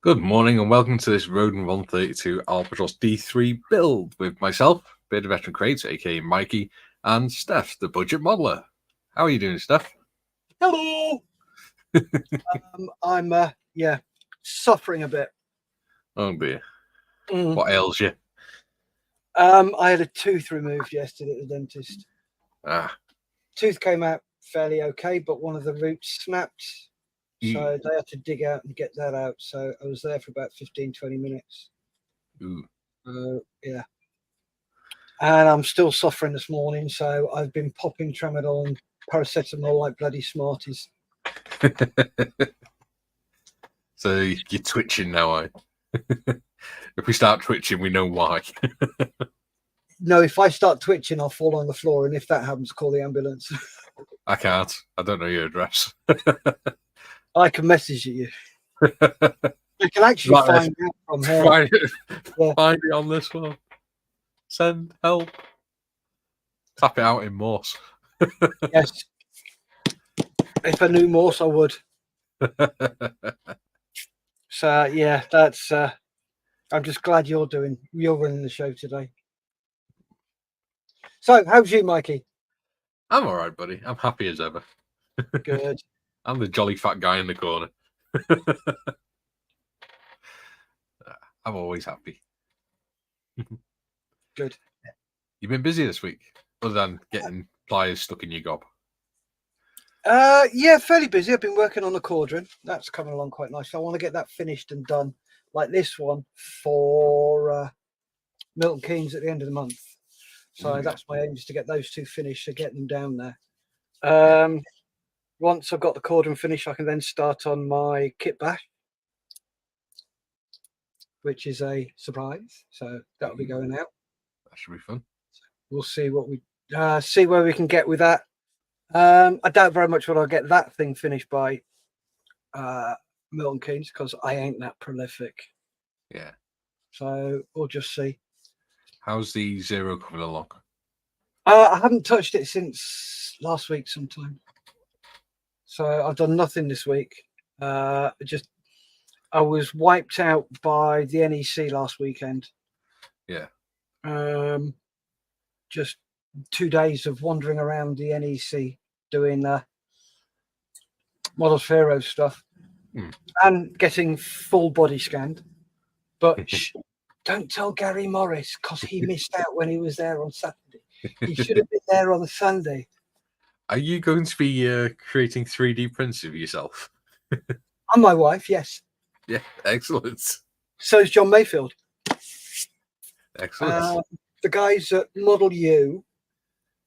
Good morning and welcome to this Roden 132 Albatros DIII build with myself, Bearded Veteran Crates, aka Mikey, and Steff, the budget modeler. How are you doing, Steff? Hello. I'm suffering a bit. Oh dear. What ails you? I had a tooth removed yesterday at the dentist. Tooth came out fairly okay, but one of the roots snapped. So they had to dig out and get that out. So I was there for about 15-20 minutes. Yeah. And I'm still suffering this morning, so I've been popping tramadol and paracetamol like bloody smarties. So you're twitching now, eh? If we start twitching, we know why. No, if I start twitching, I'll fall on the floor, and if that happens, call the ambulance. I can't. I don't know your address. I can message you. I can actually find out from her. Find it on this one. Send help. Tap it out in Morse. Yes. If I knew Morse, I would. So yeah, that's. I'm just glad you're running the show today. So, how's you, Mikey? I'm all right, buddy. I'm happy as ever. Good. I'm the jolly fat guy in the corner. I'm always happy. Good. You've been busy this week, other than getting pliers stuck in your gob. Yeah, fairly busy. I've been working on the cauldron. That's coming along quite nicely. I want to get that finished and done, like this one for Milton Keynes at the end of the month. So that's my aim, is to get those two finished, to get them down there. Once I've got the cauldron finished, I can then start on my kit bash, which is a surprise. So that'll be going out. That should be fun. So we'll see what we see where we can get with that. I doubt very much whether I'll get that thing finished by Milton Keynes, because I ain't that prolific. Yeah. So we'll just see. How's the Zero coming along? I haven't touched it since last week sometime. So I've done nothing this week. I was wiped out by the NEC last weekend. Yeah. Just 2 days of wandering around the NEC doing Models for Heroes stuff and getting full body scanned. But don't tell Gary Morris, because he missed out when he was there on Saturday. He should have been there on Sunday. Are you going to be creating 3D prints of yourself? And my wife, yes. Yeah, excellent. So is John Mayfield. Excellent. The guys at Model U,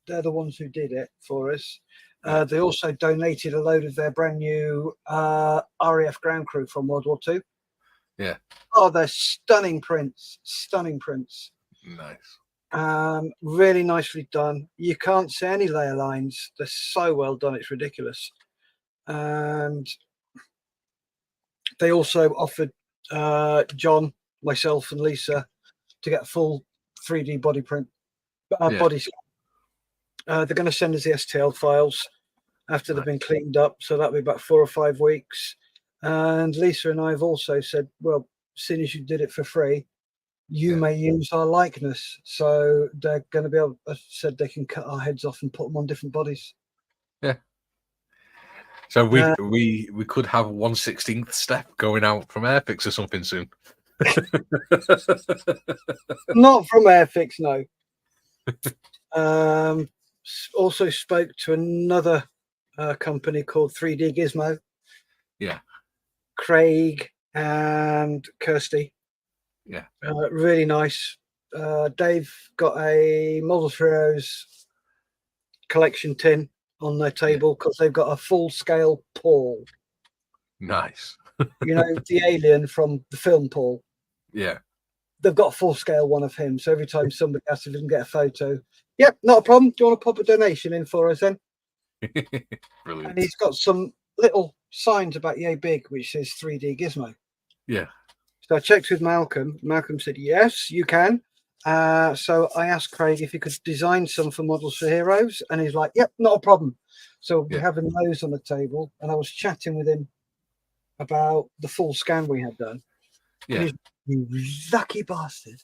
they're the ones who did it for us. They also donated a load of their brand new RAF ground crew from World War II. Yeah. Oh, they're stunning prints. Stunning prints. Nice. Really nicely done. You can't see any layer lines. They're so well done, it's ridiculous. And they also offered John, myself, and Lisa to get a full 3D body print, body scan. They're going to send us the STL files after they've been cleaned up, so that'll be about 4 or 5 weeks. And Lisa and I have also said, well, seeing as you did it for free, you may use our likeness. So they're going to be able, said they can cut our heads off and put them on different bodies. Yeah. So we could have 1/16th step going out from Airfix or something soon. Not from Airfix, no. Also spoke to another company called 3D Gizmo. Yeah. Craig and Kirsty. Yeah. Really nice. Dave got a Models for Heroes collection tin on their table because they've got a full-scale Paul. Nice. You know, the alien from the film Paul. Yeah. They've got a full-scale one of him. So every time somebody asks if they can get a photo, yep, not a problem. Do you want to pop a donation in for us then? Brilliant. And he's got some little signs about yay big, which says 3D Gizmo. Yeah. So I checked with Malcolm. Malcolm said, yes, you can. So I asked Craig if he could design some for Models for Heroes. And he's like, yep, not a problem. So we're having those on the table. And I was chatting with him about the full scan we had done. Yeah. You lucky bastard.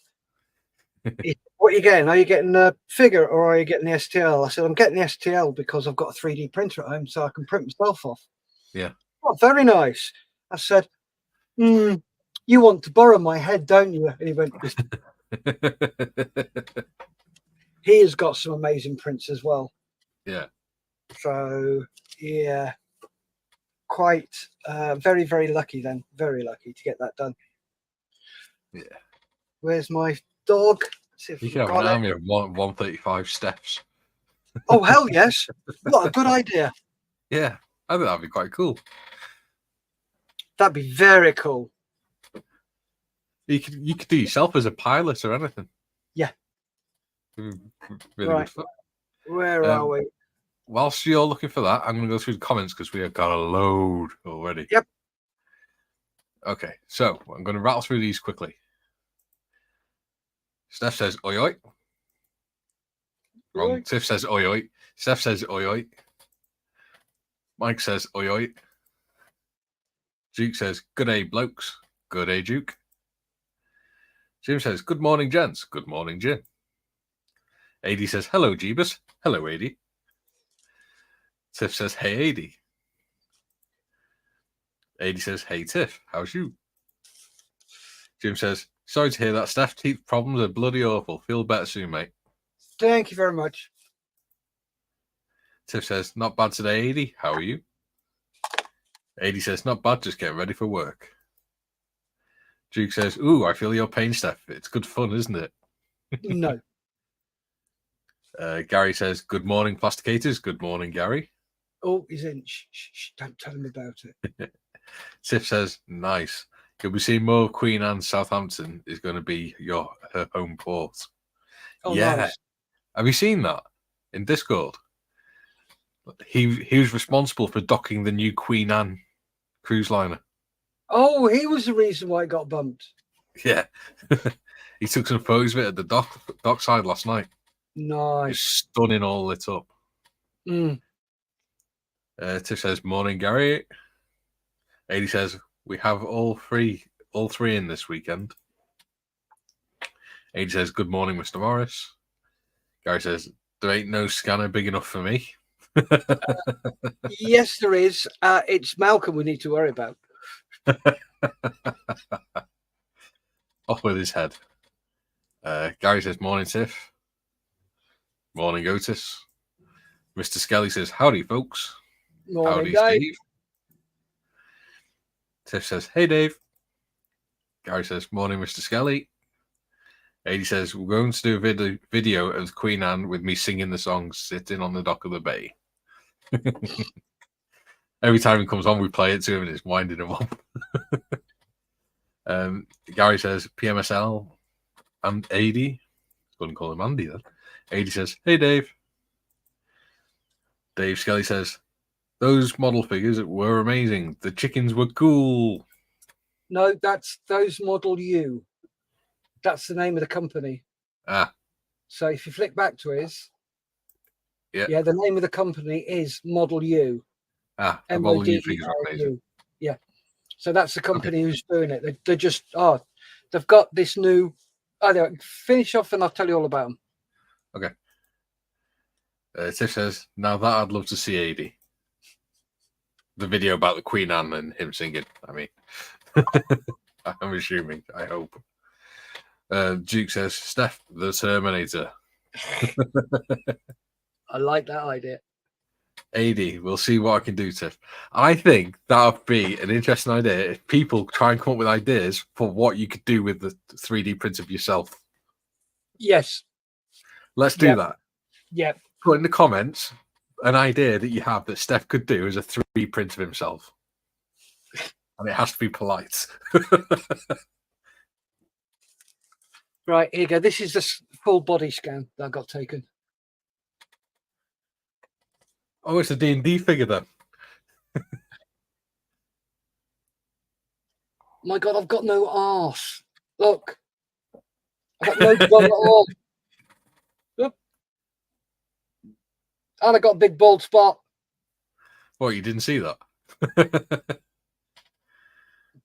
What are you getting? Are you getting a figure or are you getting the STL? I said, I'm getting the STL because I've got a 3D printer at home so I can print myself off. Yeah. Oh, very nice. I said, you want to borrow my head, don't you? And he went, yes. He has got some amazing prints as well. Yeah. So, yeah, quite very, very lucky then. Very lucky to get that done. Yeah. Where's my dog? See if You I've can have got an it. army of 135 Steffs. Oh, hell yes. What a good idea. Yeah. I think that'd be quite cool. That'd be very cool. You could do yourself as a pilot or anything. Yeah. Really Right. good fun. Where are we? Whilst you're looking for that, I'm going to go through the comments because we have got a load already. Yep. Okay, so I'm going to rattle through these quickly. Steff says, oi, oi. Wrong. Oi. Tiff says, oi, oi. Steff says, oi, oi. Mike says, oi, oi. Duke says, good day, blokes. Good day, Duke. Jim says, good morning, gents. Good morning, Jim. AD says, hello, Jeebus. Hello, AD. Tiff says, hey, AD. AD says, hey, Tiff. How's you? Jim says, sorry to hear that. Steff, teeth problems are bloody awful. Feel better soon, mate. Thank you very much. Tiff says, not bad today, AD. How are you? AD says, not bad, just getting ready for work. Duke says, ooh, I feel your pain, Steff. It's good fun, isn't it? No. Gary says, good morning, plasticators. Good morning, Gary. Oh, he's in. Shh, don't tell him about it. Tiff says, nice. You'll be seeing more Queen Anne. Southampton is going to be her home port. Oh, yeah. nice. Have you seen that in Discord? He was responsible for docking the new Queen Anne cruise liner. Oh, he was the reason why it got bumped. Yeah. He took some photos of it at the dockside last night. Nice. It's stunning, all lit up. Tiff says, morning, Gary. 80 says, we have all three in this weekend. 80 says, good morning, Mr. Morris. Gary says, there ain't no scanner big enough for me. Yes, there is. It's Malcolm we need to worry about. Off with his head. Gary says, morning, Tiff. Morning, Otis. Mr. Skelly says, howdy, folks. Morning, Howdy, Dave. Steve. Tiff says, hey, Dave. Gary says, morning, Mr. Skelly. 80 says, we're going to do a video of Queen Anne with me singing the song sitting on the dock of the bay. Every time he comes on, we play it to him and it's winding him up. Gary says, PMSL and 80. Couldn't call him Andy then. 80 says, hey, Dave. Dave Skelly says, those model figures were amazing. The chickens were cool. No, that's those Model U. That's the name of the company. Ah. So if you flick back to his, yeah, the name of the company is Model U. Ah, the Model U figures are amazing. Yeah. So that's the company who's doing it. They're just, they've got this new. Anyway, finish off and I'll tell you all about them. Okay. Tiff says, now that I'd love to see AD. The video about the Queen Anne and him singing. I mean, I'm assuming. I hope. Duke says, Steff, the Terminator. I like that idea. AD, we'll see what I can do, Tiff. I think that would be an interesting idea if people try and come up with ideas for what you could do with the 3D print of yourself. Yes. Let's do that. Yeah. Put in the comments an idea that you have that Steff could do as a 3D print of himself. And it has to be polite. Right, here you go. This is the full body scan that got taken. Oh, it's a D&D figure then. My God, I've got no arse. Look. I've got no bum at all. Oop. And I got a big bald spot. What, you didn't see that?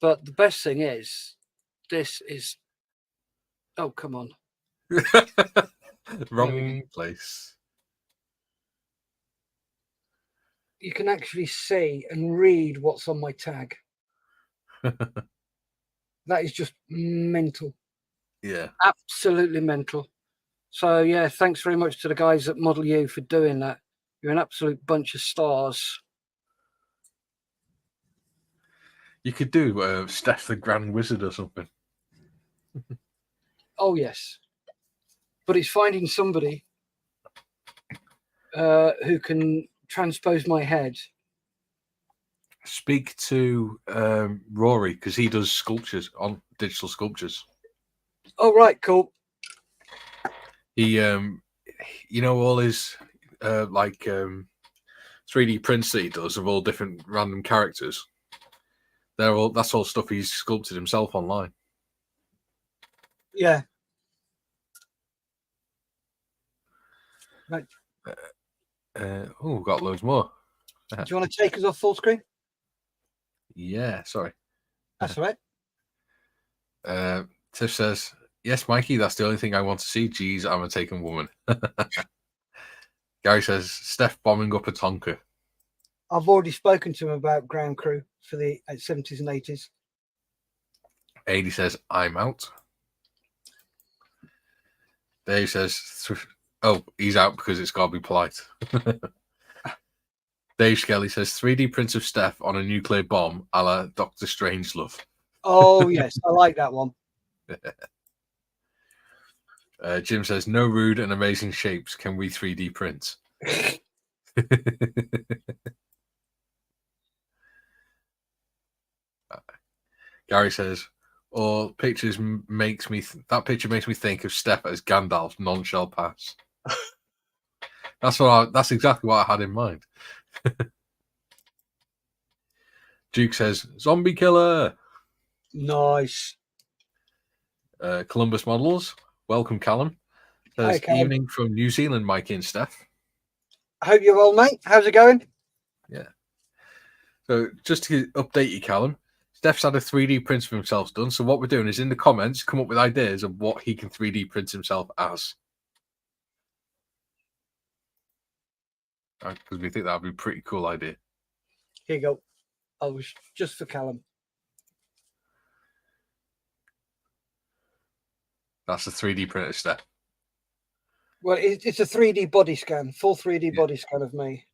But the best thing is, this is. Oh, come on. Wrong place. You can actually see and read what's on my tag. That is just mental. Yeah. Absolutely mental. So, yeah, thanks very much to the guys at Model U for doing that. You're an absolute bunch of stars. You could do Steff the Grand Wizard or something. Oh, yes. But it's finding somebody who can transpose my head. Speak to Rory, because he does sculptures on digital sculptures. Oh, right, cool. He, you know, all his 3D prints that he does of all different random characters. That's all stuff he's sculpted himself online. Yeah. Right. We've got loads more. Do you want to take us off full screen? Yeah, sorry. That's all right. Tiff says, yes, Mikey, that's the only thing I want to see. Geez, I'm a taken woman. Gary says, Steff bombing up a Tonka. I've already spoken to him about Ground Crew for the 70s and 80s. 80 says, I'm out. Dave says, oh, he's out because it's got to be polite. Dave Skelly says, 3D prints of Steff on a nuclear bomb a la Dr. Strangelove. Oh, yes, I like that one. Jim says, no rude and amazing shapes can we 3D print. Gary says, "Or pictures makes me that picture makes me think of Steff as Gandalf non-shell pass." That's exactly what I had in mind. Duke says, "Zombie killer." Nice. Columbus Models, welcome, Callum. Says, Hi, Callum. Evening from New Zealand, Mikey and Steff. I hope you're well, mate. How's it going? Yeah. So just to update you, Callum, Steff's had a 3D print of himself done. So what we're doing is in the comments, come up with ideas of what he can 3D print himself as. Because we think that would be a pretty cool idea. Here you go. I was just for Callum. That's a 3D print of Steff. Well, it's a 3D body scan, full 3D body scan of me.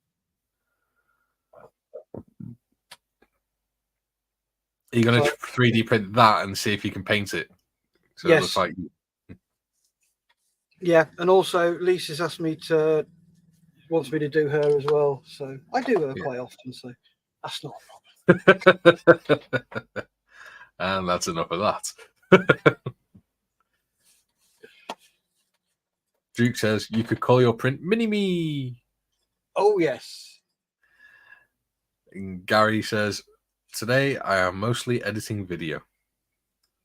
Are you going to 3D print that and see if you can paint it? So yes. It looks like... Yeah, and also Lisa's asked me wants me to do her as well. So I do her quite often, so that's not a problem. And that's enough of that. Duke says, you could call your print Mini-Me. Oh, yes. And Gary says, today I am mostly editing video,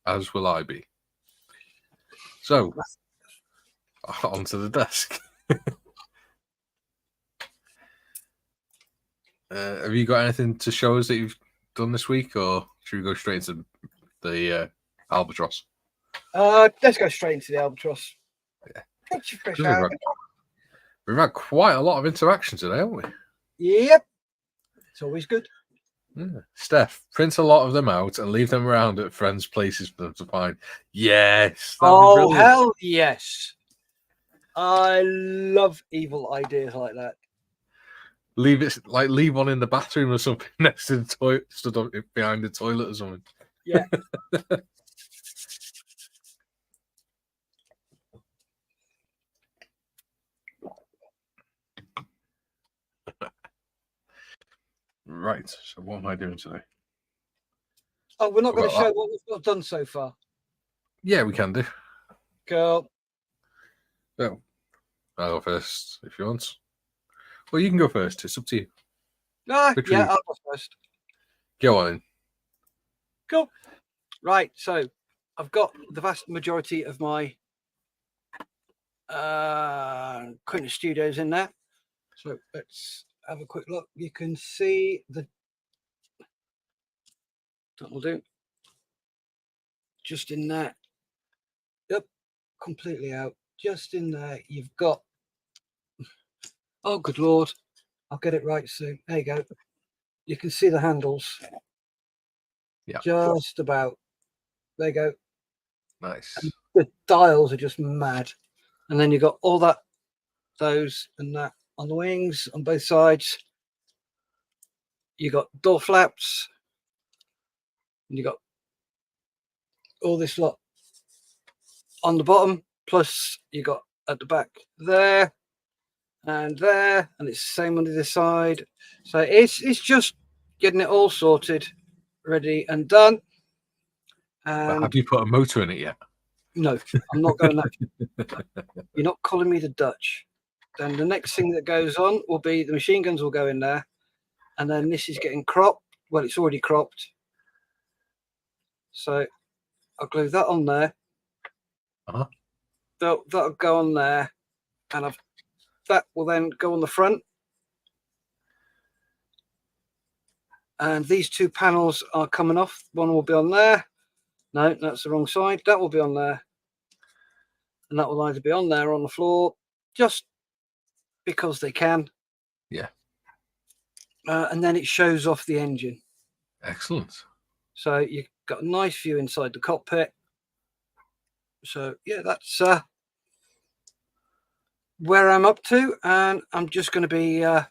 as will I be. So, onto the desk. Have you got anything to show us that you've done this week, or should we go straight into the Albatros? Let's go straight into the Albatros. Yeah. We've had quite a lot of interaction today, haven't we? Yep. It's always good. Yeah. Steff, print a lot of them out and leave them around at friends' places for them to find. Yes. Oh, hell yes. I love evil ideas like that. Leave one in the bathroom or something next to the toilet, stood up behind the toilet or something. Yeah. Right. So what am I doing today? Oh, we're not going to show what we've got done so far. Yeah, we can do. Cool. So, I'll go first if you want. Well, you can go first. It's up to you. Yeah, I'll go first. Go on. Cool. Right. So, I've got the vast majority of my Quintus Studios in there. So, let's have a quick look. You can see that will do. just in there. Yep, completely out. Just in there, you've got. Oh, good Lord. I'll get it right soon. There you go. You can see the handles. Yeah. Just about. There you go. Nice. And the dials are just mad. And then you've got all that, those and that on the wings on both sides. You got door flaps. And you got all this lot on the bottom. Plus you got at the back there. And there, and it's the same on the other side. So it's just getting it all sorted, ready and done. But And have you put a motor in it yet? no, I'm not going that. You're not calling me the Dutch. Then the next thing that goes on will be the machine guns will go in there, and then this is getting cropped. Well, it's already cropped. So I'll glue that on there. Uh-huh. That'll go on there, and that will then go on the front. And these two panels are coming off. One will be on there. No, that's the wrong side. That will be on there. And that will either be on there or on the floor, just because they can. Yeah. And then it shows off the engine. Excellent. So you've got a nice view inside the cockpit. So, yeah, that's where I'm up to. And I'm just going to be... I've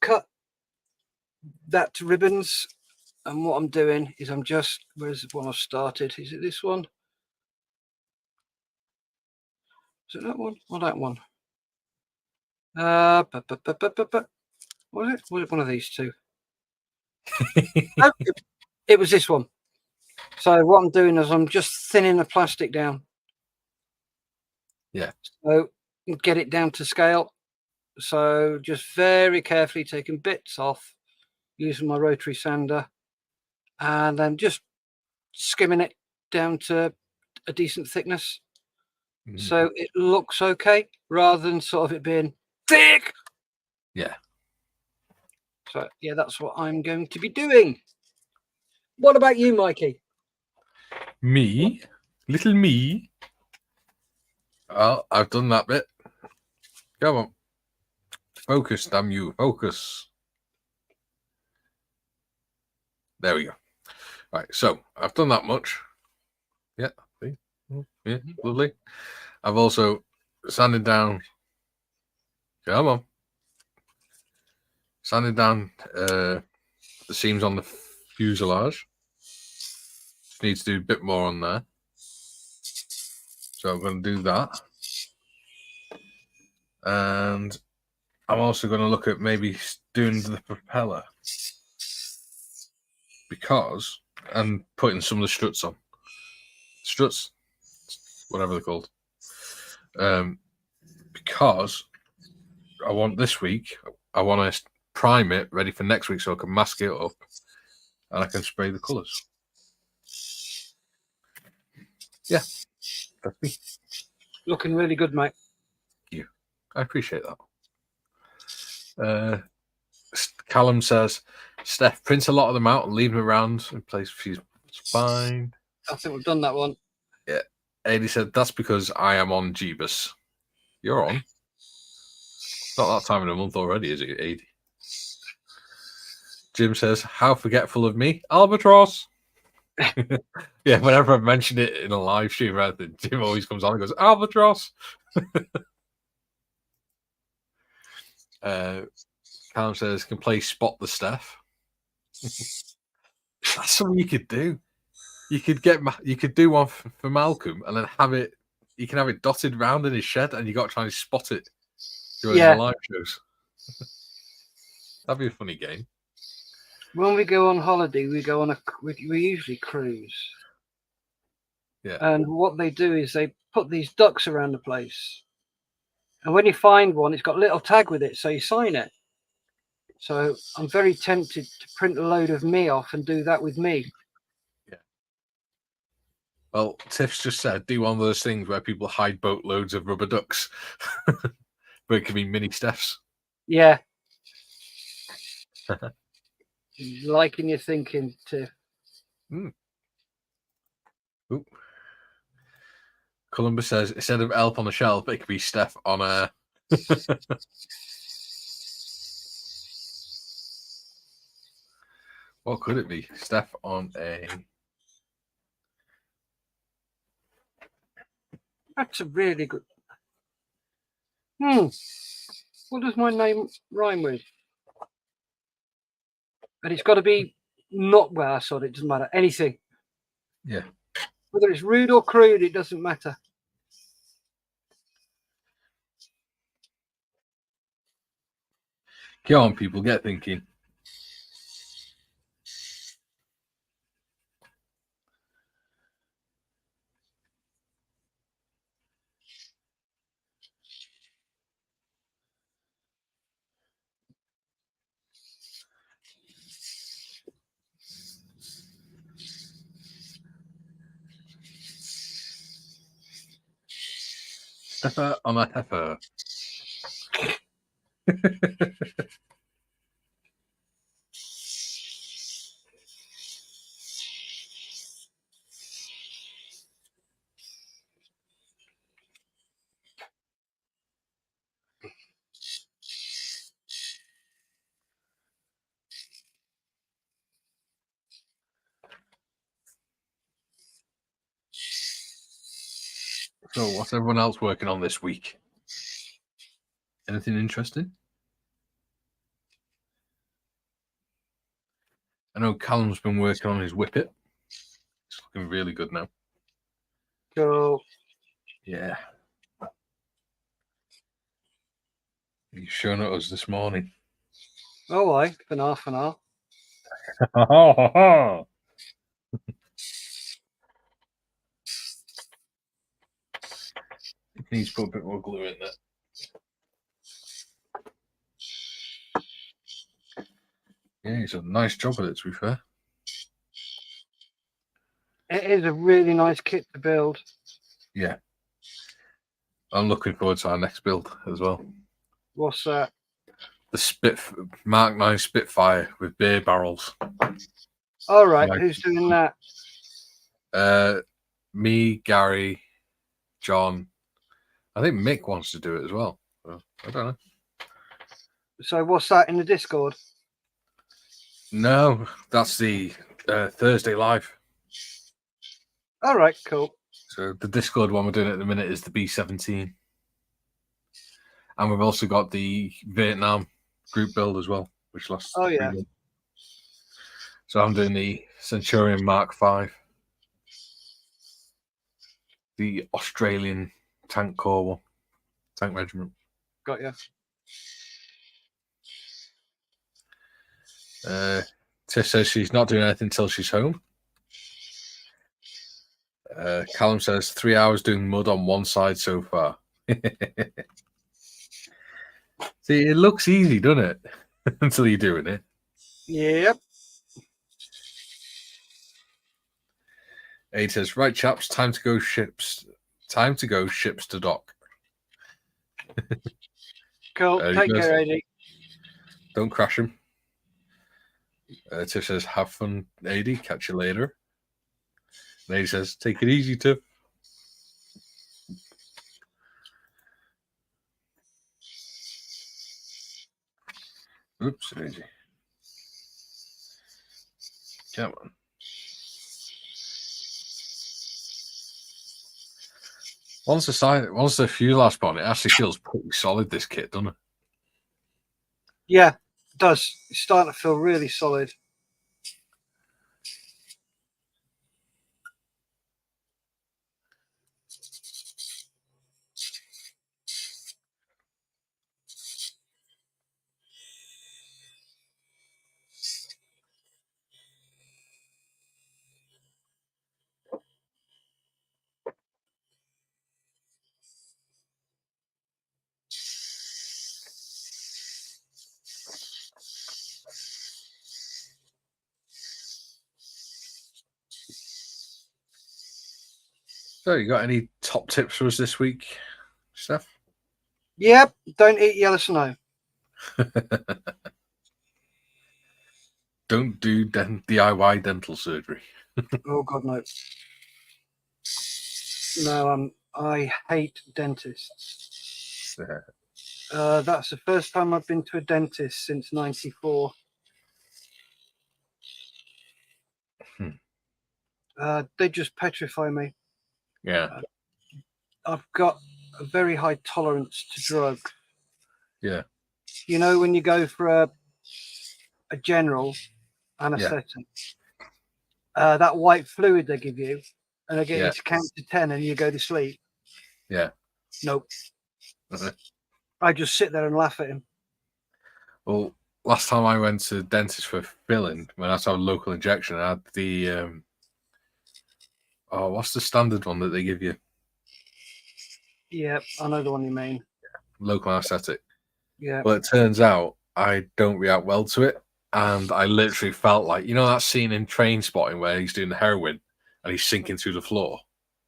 cut that to ribbons. And what I'm doing is I'm just... Where's the one I've started? Is it this one? Is it that one or that one? Was it one of these two? No, it was this one. So what I'm doing is I'm just thinning the plastic down. Yeah. So get it down to scale. So just very carefully taking bits off using my rotary sander and then just skimming it down to a decent thickness. So it looks okay rather than sort of it being thick. Yeah. So yeah, that's what I'm going to be doing. What about you, Mikey? Me? Little me? Well, I've done that bit. Come on. Focus, damn you. Focus. There we go. Right, so I've done that much. Yeah. See? Yeah, lovely. I've also sanded down. Come on. Sanded down the seams on the fuselage. Need to do a bit more on there. So I'm going to do that. And I'm also going to look at maybe doing the propeller. Because, and putting some of the struts on. Struts? Whatever they're called. Because I want this week, I want to prime it ready for next week so I can mask it up and I can spray the colours. Yeah, that's me. Looking really good, mate. Thank you. I appreciate that. Callum says, Steff, print a lot of them out and leave them around in place for you. It's fine. I think we've done that one. Yeah. Eddie said, that's because I am on Jeebus. You're on. It's not that time of the month already, is it, Eddie? Jim says, how forgetful of me. Albatros. Yeah, whenever I mention it in a live stream, Jim always comes on and goes, Albatros. Callum says, can play Spot the Steff. That's something you could do. You could do one for Malcolm and then have it. You can have it dotted round in his shed, and you got to try and spot it during the live shows. That'd be a funny game. When we go on holiday, we go on we usually cruise. Yeah. And what they do is they put these ducks around the place, and when you find one, it's got a little tag with it, so you sign it. So I'm very tempted to print a load of me off and do that with me. Yeah. Well, Tiff's just said, do one of those things where people hide boatloads of rubber ducks. But it can be mini Steffs. Yeah. Liking your thinking, Tiff. Ooh. Columbus says instead of Elf on the shelf, it could be Steff on a. What could it be? Steff on a. That's a really good. What does my name rhyme with? And it's got to be not well. Sorry, it doesn't matter. Anything. Yeah. Whether it's rude or crude, it doesn't matter. Come on, people, get thinking. Steffer on a heifer. So, what's everyone else working on this week? Anything interesting? I know Callum's been working on his whippet. It's looking really good now. Cool. Yeah. He's shown it us this morning. Oh, aye, for now. He needs to put a bit more glue in there. Yeah, he's done a nice job with it, to be fair. It is a really nice kit to build. Yeah. I'm looking forward to our next build as well. What's that? The Mark 9 Spitfire with beer barrels. All right, Like, who's doing that? Me, Gary, John. I think Mick wants to do it as well. So, I don't know. So what's that in the Discord? No, that's the Thursday live. All right, cool. So the Discord one we're doing at the minute is the B-17. And we've also got the Vietnam group build as well, which lasts 3 months. So I'm doing the Centurion Mark V, the Australian Tank Corps one, Tank Regiment. Got you. Tish says she's not doing anything until she's home. Callum says 3 hours doing mud on one side so far. See, it looks easy, doesn't it? Until you're doing it. Yep. Aid says, right, chaps, time to go ships to dock. Cool. Take care, AD. Don't crash him. Tiff says, have fun, AD. Catch you later. And AD says, take it easy, Tiff. Oops, AD. Come on. Once the fuselage on it actually feels pretty solid, this kit, doesn't it? Yeah, it does. It's starting to feel really solid. So, you got any top tips for us this week, Steph? Yep. Don't eat yellow snow. Don't do DIY dental surgery. Oh, God, no. No, I hate dentists. That's the first time I've been to a dentist since '94. They just petrify me. Yeah. I've got a very high tolerance to drugs. Yeah. You know, when you go for a general anaesthetic, that white fluid they give you, and they get you to count to 10 and you go to sleep. Yeah. Nope. I just sit there and laugh at him. Well, last time I went to the dentist for filling, when I had to have a local injection, I had the what's the standard one that they give you? Yeah, I know the one you mean. Local anaesthetic. Yeah. Well, it turns out I don't react well to it, and I literally felt like, you know, that scene in Train Spotting where he's doing the heroin and he's sinking through the floor.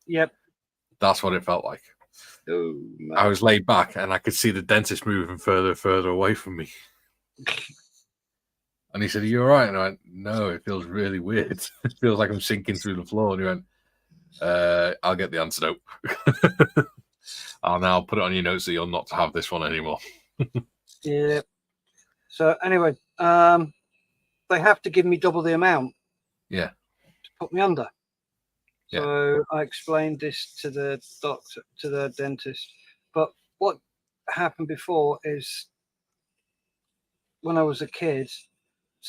Yep. That's what it felt like. Oh, no. I was laid back and I could see the dentist moving further and further away from me. And he said, "Are you all right?" And I went, "No, it feels really weird. It feels like I'm sinking through the floor." And he went, "I'll get the antidote. I'll now put it on your notes that you're not to have this one anymore." Yeah. So anyway, they have to give me double the amount. Yeah. To put me under. Yeah. So I explained this to the doctor, to the dentist. But what happened before is when I was a kid,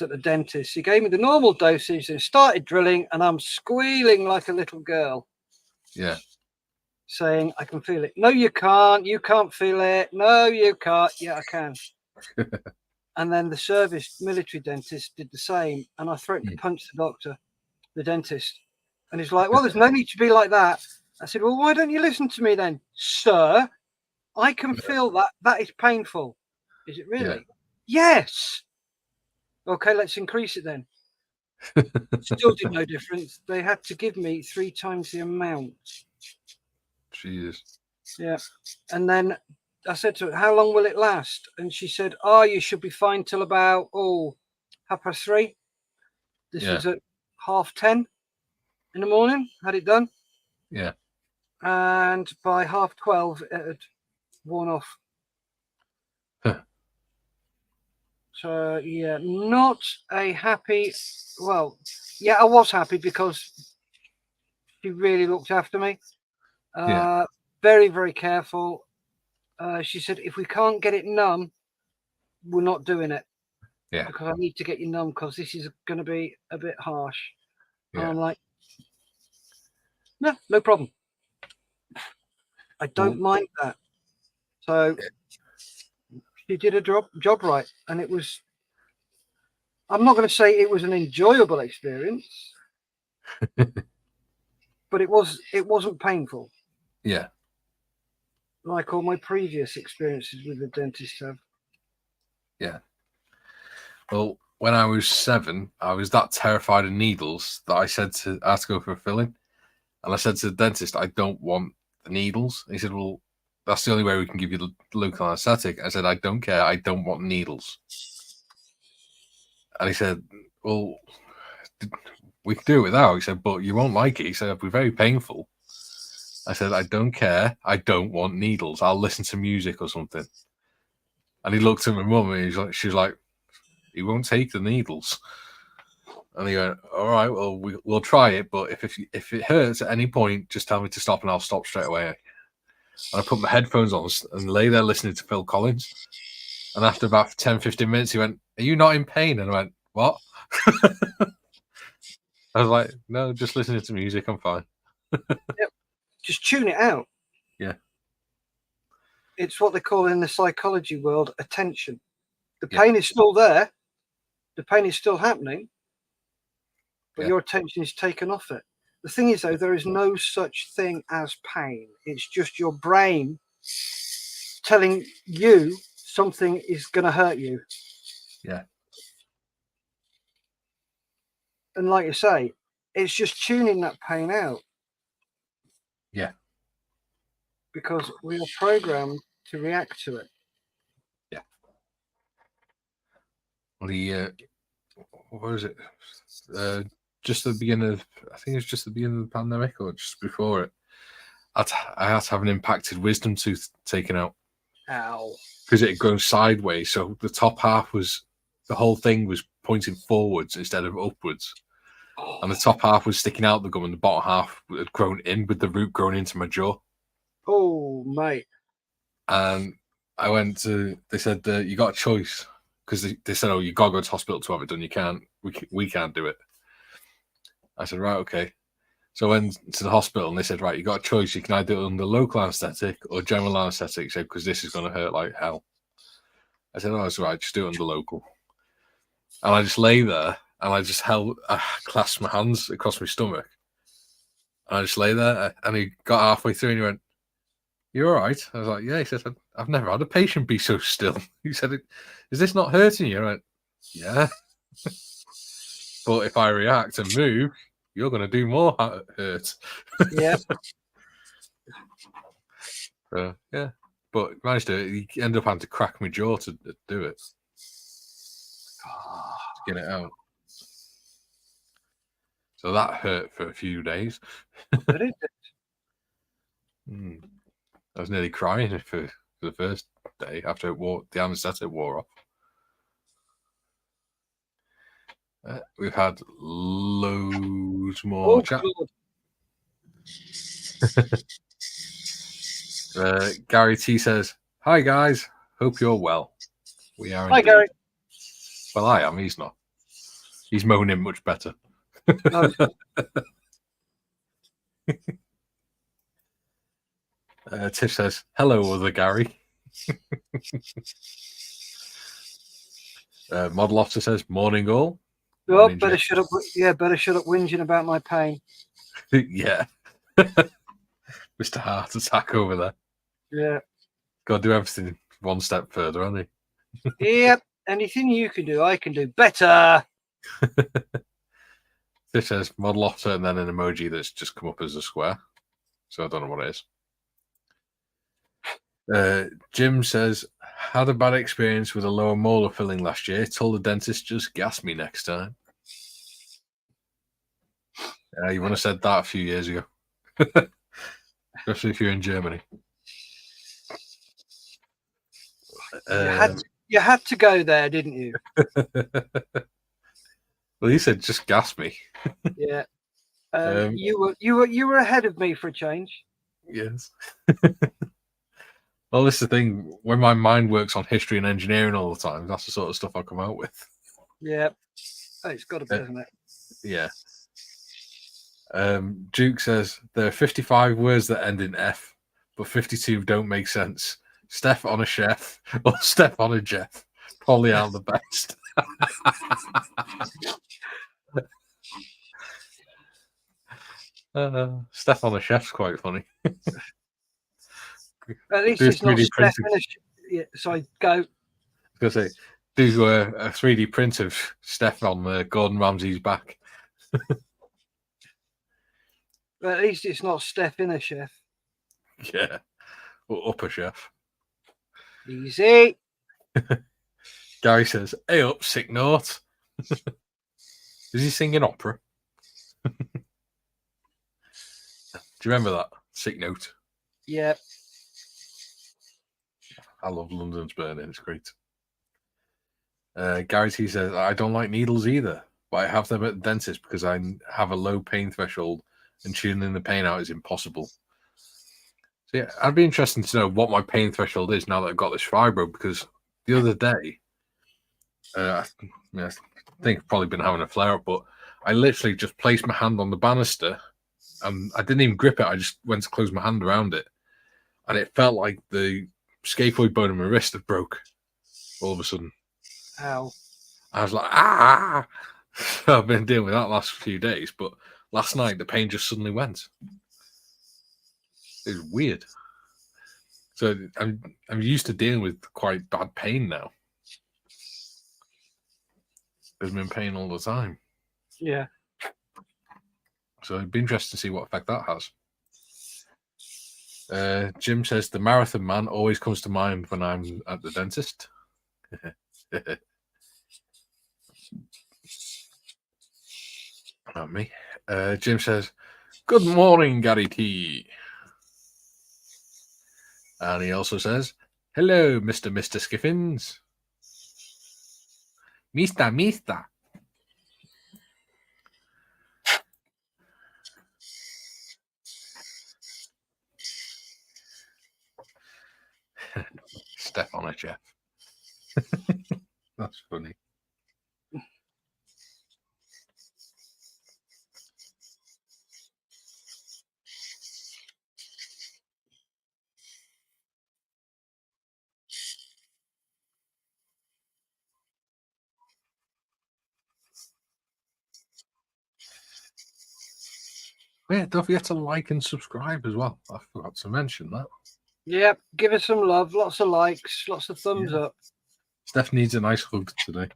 at the dentist, he gave me the normal dosage and started drilling, and I'm squealing like a little girl. Yeah. Saying, "I can feel it." "No, you can't. You can't feel it." "No, you can't." "Yeah, I can." And then the service military dentist did the same, and I threatened to punch the dentist. And he's like, "Well, there's no need to be like that." I said, "Well, why don't you listen to me then, sir? I can feel that. That is painful." "Is it really?" Yeah. "Yes." "Okay, let's increase it then." Still did no difference. They had to give me 3 times the amount. Jesus. Yeah. And then I said to her, "How long will it last?" And she said, "Oh, you should be fine till about 3:30. This was at 10:30 in the morning. Had it done. Yeah. And by 12:30, it had worn off. So yeah, not a happy. Well, yeah, I was happy because she really looked after me. Very, very careful. She said, "If we can't get it numb, we're not doing it." Yeah. Because I need to get you numb because this is going to be a bit harsh. Yeah. And I'm like, no problem. I don't mind that. So she did a job right, and it was. I'm not going to say it was an enjoyable experience, but it wasn't painful. Yeah. Like all my previous experiences with the dentist have. Yeah. Well, when I was 7, I was that terrified of needles that I had to go for a filling. And I said to the dentist, "I don't want the needles." And he said, "Well, that's the only way we can give you the local anesthetic." I said, "I don't care. I don't want needles." And he said, "Well, we can do it without." He said, "But you won't like it." He said, "It'll be very painful." I said, "I don't care. I don't want needles. I'll listen to music or something." And he looked at my mum and she was like, "He won't take the needles." And he went, "All right, well, we'll try it. But if it hurts at any point, just tell me to stop and I'll stop straight away." And I put my headphones on and lay there listening to Phil Collins. And after about 10, 15 minutes, he went, "Are you not in pain?" And I went, "What?" I was like, "No, just listening to music. I'm fine." Yep. Just tune it out. Yeah. It's what they call in the psychology world attention. The pain is still there. The pain is still happening. But your attention is taken off it. The thing is, though, there is no such thing as pain. It's just your brain telling you something is going to hurt you. Yeah. And like you say, it's just tuning that pain out. Yeah. Because we are programmed to react to it. Yeah. Well, what was it? Just the beginning of, I think it's just the beginning of the pandemic or just before it. I had to have an impacted wisdom tooth taken out Ow. because it had grown sideways. So the top half the whole thing was pointing forwards instead of upwards. And the top half was sticking out the gum, and the bottom half had grown in with the root growing into my jaw. Oh, mate. And I went to. They said you got a choice because they said, "Oh, you gotta go to hospital to have it done. You can't. We can't do it." I said, "Right, okay." So I went to the hospital, and they said, "Right, you got a choice. You can either do it under local anaesthetic or general anaesthetic, because this is going to hurt like hell." I said, "Oh, it's right. Just do it under local." And I just lay there, and I clasped my hands across my stomach, and I just lay there. And he got halfway through, and he went, "You all right?" I was like, "Yeah." He said, "I've never had a patient be so still." He said, "Is this not hurting you?" I went, "Yeah." But if I react and move, you're going to do more hurt. Yeah. Yeah. But managed to, he ended up having to crack my jaw to do it. To get it out. So that hurt for a few days. But it, I was nearly crying for the first day after the anaesthetic wore off. We've had loads more chat. Gary T says, "Hi guys, hope you're well." We are. Hi, indeed. Gary. Well, I am. He's not. He's moaning much better. Oh. Tiff says, "Hello, other Gary." Model Officer says, "Morning all." Oh, Morning, better Jeff. shut up. Yeah, better shut up whinging about my pain. Yeah. Mr. Heart Attack over there. Yeah. Got to do everything one step further, hasn't he? Yep. Anything you can do, I can do better. This says Model Officer and then an emoji that's just come up as a square. So I don't know what it is. Jim says, "Had a bad experience with a lower molar filling last year. Told the dentist just gas me next time." You would have said that a few years ago. Especially if you're in Germany. You had to go there, didn't you? Well, he said just gas me. Yeah. You were ahead of me for a change. Yes. Well, this is the thing. When my mind works on history and engineering all the time, that's the sort of stuff I come out with. Yeah. Oh, it's got to be, isn't it? Yeah. Duke says there are 55 words that end in F, but 52 don't make sense. Steff on a chef or Steff on a Jeff. Probably aren't the best. Steff on a chef's quite funny. At least it's not Steff in a yeah, sorry, go. I was going to say, do a 3D print of Steff on Gordon Ramsay's back. But at least it's not Steff in a chef. Yeah. Or upper chef. Easy. Gary says, "Hey up, sick note." Is he singing opera? Do you remember that? Sick note. Yeah. I love London's Burning. It's great. Gary T says, "I don't like needles either, but I have them at the dentist because I have a low pain threshold and tuning the pain out is impossible." So yeah, I'd be interested to know what my pain threshold is now that I've got this fibro, because the other day, I think I've probably been having a flare up, but I literally just placed my hand on the banister and I didn't even grip it. I just went to close my hand around it, and it felt like the scaphoid bone in my wrist had broke all of a sudden. Ow. I was like, ah! I've been dealing with that last few days, but last night the pain just suddenly went. It was weird. So I'm used to dealing with quite bad pain now. I've been in pain all the time. Yeah. So it'd be interesting to see what effect that has. Jim says the marathon man always comes to mind when I'm at the dentist. Not me. Jim says, "Good morning, Gary T." And he also says, hello, Mr. Skiffins. Mista. Steff on a chef. That's funny. Yeah, don't forget to like and subscribe as well. I forgot to mention that. Yep, give us some love. Lots of likes, lots of thumbs up. Steff needs a nice hug today.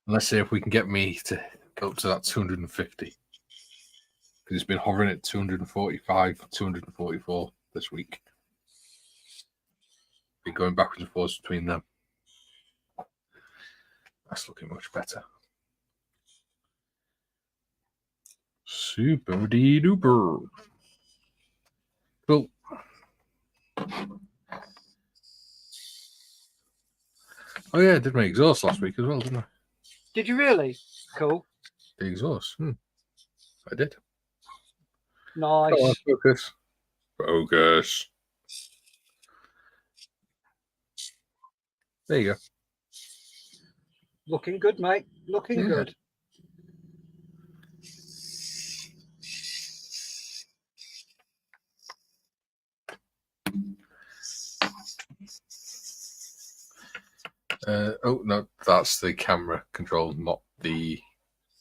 Let's see if we can get me to up to that 250. Because it's been hovering at 245, 244 this week. Been going backwards and forwards between them. That's looking much better. Super duper. Cool. Oh yeah, I did my exhaust last week as well, didn't I? Did you really? Cool. The exhaust. I did. Nice. Come on, focus. Focus. There you go. Looking good, mate. Looking good. Oh no, that's the camera control, not the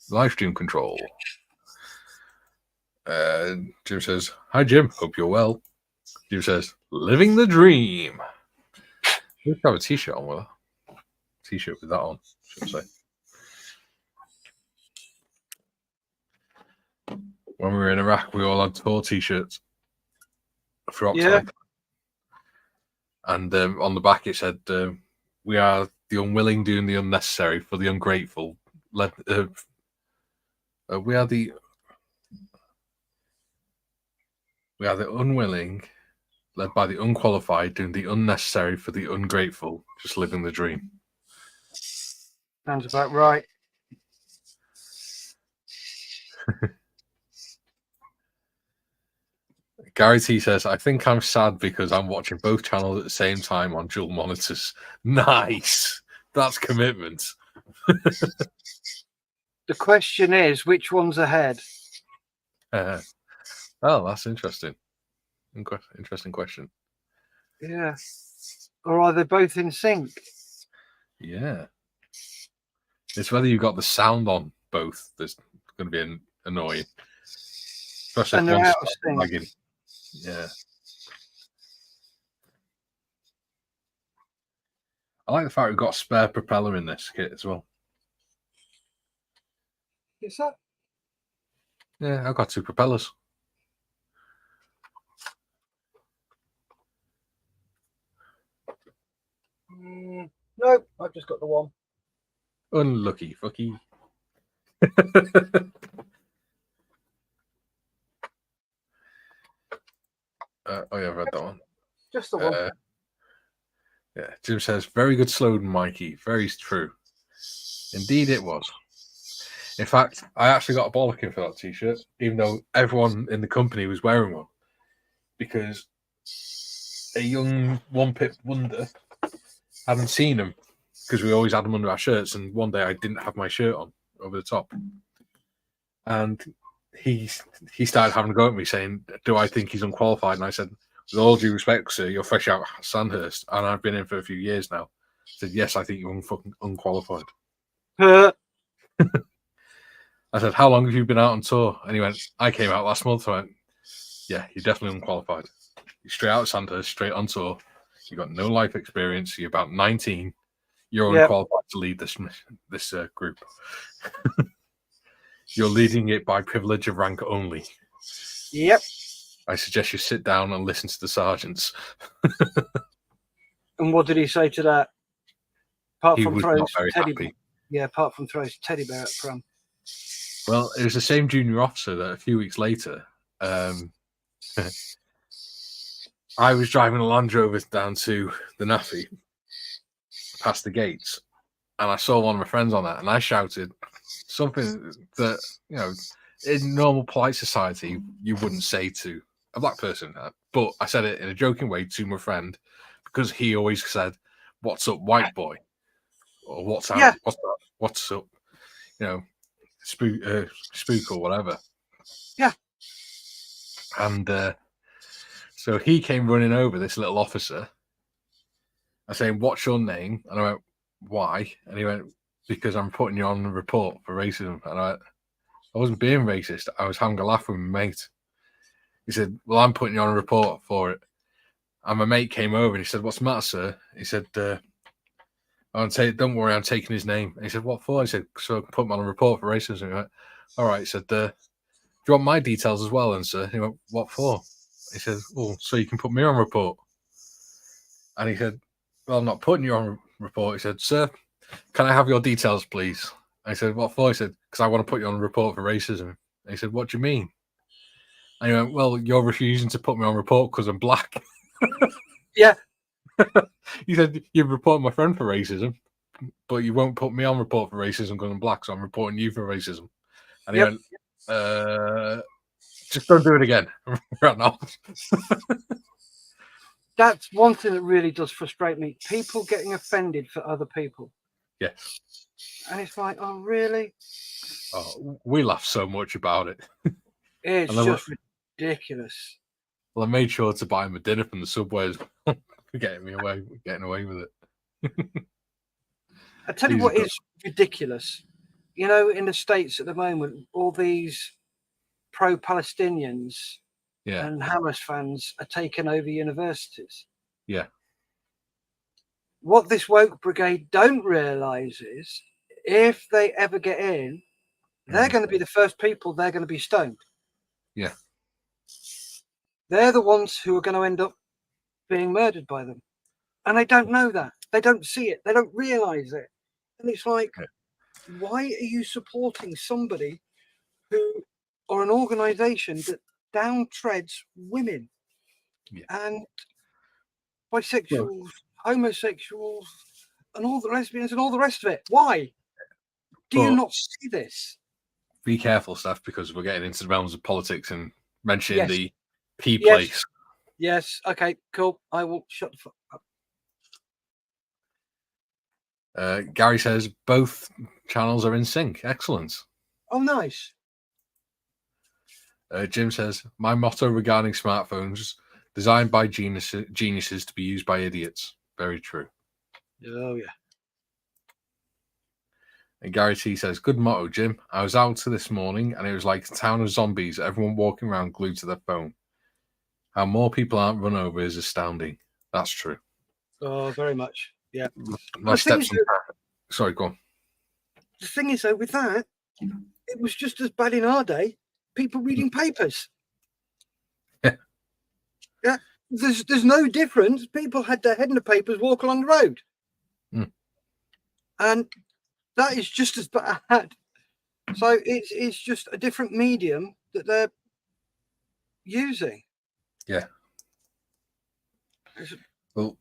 live stream control. Jim says, hi Jim, hope you're well. Jim says, living the dream. We should have a t-shirt on with her. T-shirt with that on, should I say. When we were in Iraq, we all had tour t-shirts for Oxide. And on the back it said, we are the unwilling doing the unnecessary for the ungrateful. We are the unwilling, led by the unqualified, doing the unnecessary for the ungrateful, just living the dream. Sounds about right. Gary T says, I think I'm sad because I'm watching both channels at the same time on dual monitors. Nice. That's commitment. The question is, which one's ahead? Oh, that's interesting. Interesting question. Yeah. Or are they both in sync? Yeah. It's whether you got the sound on both that's going to be annoying. Especially And if they're one's out of sync. lagging. Yeah. I like the fact we've got a spare propeller in this kit as well. Is that? Yeah, I've got 2 propellers. Nope, I've just got the one. Unlucky fucky. Oh yeah, I've read that one. Just the one. Yeah, Jim says, very good slogan, Mikey. Very true. Indeed it was. In fact, I actually got a bollocking for that t-shirt, even though everyone in the company was wearing one. Because a young one-pip wonder hadn't seen them, because we always had them under our shirts, and one day I didn't have my shirt on over the top. And he started having a go at me, saying, do I think he's unqualified? And I said, with all due respect, sir, you're fresh out of Sandhurst, and I've been in for a few years now. I said, yes, I think you're unqualified. I said, how long have you been out on tour? And he went, I came out last month. I went, yeah, you're definitely unqualified. You're straight out of Sandhurst, straight on tour. You've got no life experience. You're about 19. You're unqualified to lead this group. You're leading it by privilege of rank only. Yep. I suggest you sit down and listen to the sergeants. And what did he say to that? Apart He from was throws not very teddy happy. Yeah, apart from throws teddy bear at prom. Well, it was the same junior officer that a few weeks later, I was driving a Land Rover down to the Naffy, past the gates, and I saw one of my friends on that, and I shouted something that, you know, in normal polite society you wouldn't say to a black person, but I said it in a joking way to my friend because he always said, "What's up, white boy?" or "What's out? Yeah. What's up?" You know, spook or whatever. Yeah. And so he came running over, this little officer. I saying, "What's your name?" And I went, "Why?" And he went, "Because I'm putting you on a report for racism." And I went, "I wasn't being racist. I was having a laugh with my mate." He said, "Well, I'm putting you on a report for it." And my mate came over and he said, "What's the matter, sir?" He said, "Don't worry, I'm taking his name." And he said, "What for?" He said, "So I can put him on a report for racism." He went, "All right." He said, "Do you want my details as well, then, sir?" He went, "What for?" He said, "Well, so you can put me on report." And he said, "Well, I'm not putting you on report." He said, "Sir, can I have your details, please?" I said, "What for?" He said, "Because I want to put you on a report for racism." And he said, "What do you mean?" And he went, "Well, you're refusing to put me on report because I'm black." Yeah. He said, "You report my friend for racism, but you won't put me on report for racism because I'm black, so I'm reporting you for racism." And he Yep. went, "Just don't do it again." Right now. That's one thing that really does frustrate me. People getting offended for other people. Yes. And it's like, oh, really? Oh, we laugh so much about it. It's And just ridiculous. well, I made sure to buy him a dinner from the Subway as well for getting away with it. I tell you He's what got, is ridiculous. You know, in the States at the moment, all these pro-Palestinians yeah, and Hamas fans are taking over universities. yeah, What this woke brigade don't realise is if they ever get in, they're going to be the first people they're going to be stoned. yeah. They're the ones who are going to end up being murdered by them. And they don't know that. They don't see it. They don't realise it. And it's like, why are you supporting somebody who, or an organisation that downtreads women and bisexuals, homosexuals, and all the lesbians and all the rest of it? Why do you But not see this? be careful, Steff, because we're getting into the realms of politics and mentioning Yes. the P Yes. place. Yes. Okay. Cool. I will shut the fuck up. Gary says both channels are in sync. Excellent. Oh, nice. Jim says, my motto regarding smartphones, designed by geniuses to be used by idiots. Very true. Oh, yeah. And Gary T says, good motto, Jim. I was out this morning and it was like a town of zombies, everyone walking around glued to their phone. How more people aren't run over is astounding. That's true. Oh, very much. Yeah. My stepson. Sorry, go on. The thing is, though, with that, it was just as bad in our day. People reading papers. Yeah. Yeah. There's no difference. People had their head in the papers, walk along the road. And that is just as bad. So it's just a different medium that they're using. Yeah. Well,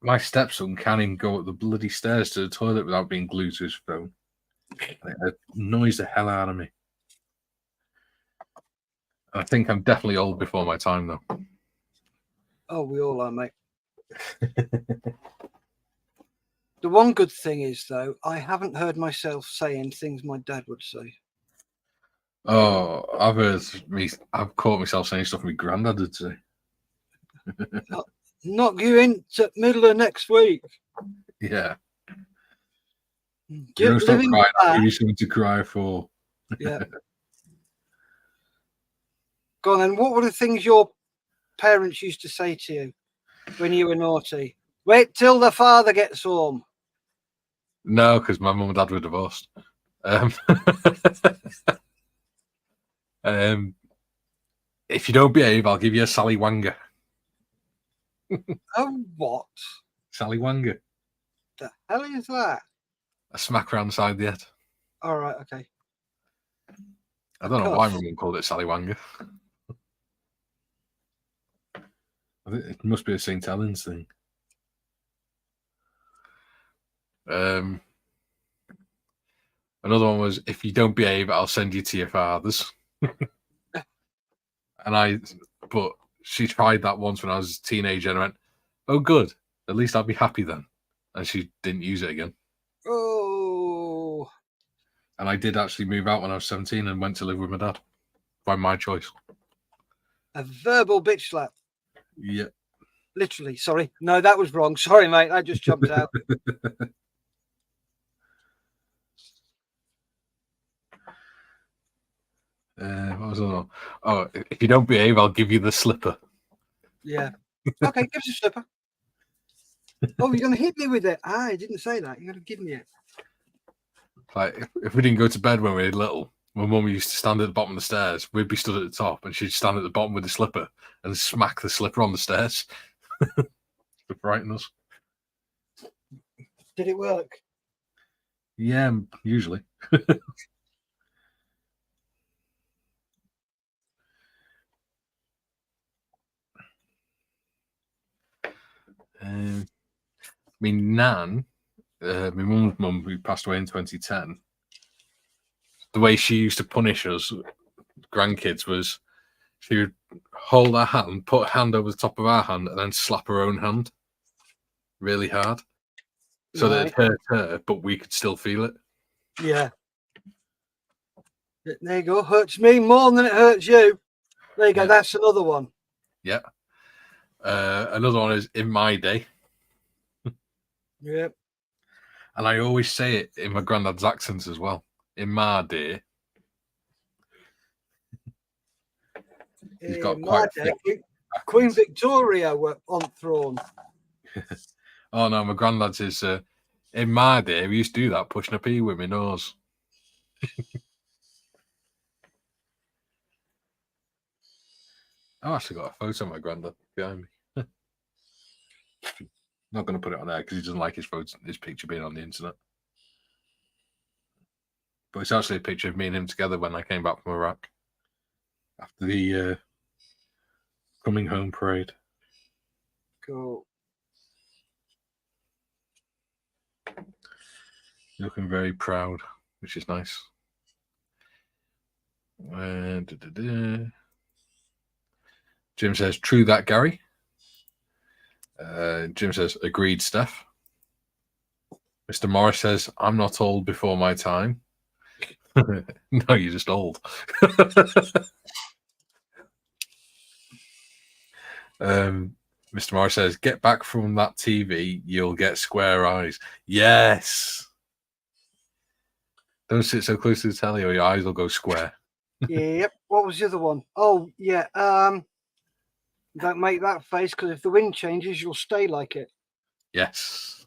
my stepson can't even go up the bloody stairs to the toilet without being glued to his phone. It annoys the hell out of me. I think I'm definitely old before my time, though. Oh, we all are, mate. The one good thing is, though, I haven't heard myself saying things my dad would say. Oh, I've caught myself saying stuff my granddad would say. Knock you into middle of next week. Yeah. Get You stop living crying. I'll back. give you something to cry for. Yeah. Go on then. What were the things your parents used to say to you when you were naughty? Wait till the father gets home. No, because my mum and dad were divorced. If you don't behave, I'll give you a Sally Wanger. Oh, what? Sally Wanger. The hell is that? A smack around the side of the head. All right, okay. I don't know why my mum called it Sally Wanger. I think it must be a St. Helens thing. Another one was, if you don't behave, I'll send you to your father's. But she tried that once when I was a teenager and I went, oh, good. At least I'll be happy then. And she didn't use it again. Oh. And I did actually move out when I was 17 and went to live with my dad by my choice. A verbal bitch slap. Yeah. Literally. Sorry. No, that was wrong. Sorry, mate. I just jumped out. What was it? Oh, if you don't behave, I'll give you the slipper. Yeah. Okay, give us a slipper. Oh, you're going to hit me with it. I didn't say that. You're going to give me it. Like, if we didn't go to bed when we were little, my mum used to stand at the bottom of the stairs. We'd be stood at the top, and she'd stand at the bottom with the slipper and smack the slipper on the stairs to frighten us. Did it work? Yeah, usually. My nan, my mum's mum, who passed away in 2010, the way she used to punish us grandkids was she would hold our hand, put her hand over the top of our hand, and then slap her own hand really hard so that it hurt her, but we could still feel it. Yeah. There you go. Hurts me more than it hurts you. There you go. That's another one. Yeah. Another one is in my day. Yeah. And I always say it in my granddad's accents as well. In my day. He's got quite Queen Victoria were on throne. Oh no, my granddad's is in my day we used to do that, pushing a pee with my nose. I've actually got a photo of my granddad behind me. Not going to put it on there because he doesn't like his picture being on the internet. But it's actually a picture of me and him together when I came back from Iraq after the coming home parade. Cool. Looking very proud, which is nice. Jim says, true that, Gary. Jim says, agreed, Steff. Mr. Morris says, I'm not old before my time. No, you're just old. Mr. Morris says, get back from that TV, you'll get square eyes. Yes. Don't sit so close to the telly or your eyes will go square. Yep. What was the other one? Oh, yeah. Don't make that face because if the wind changes, you'll stay like it. Yes.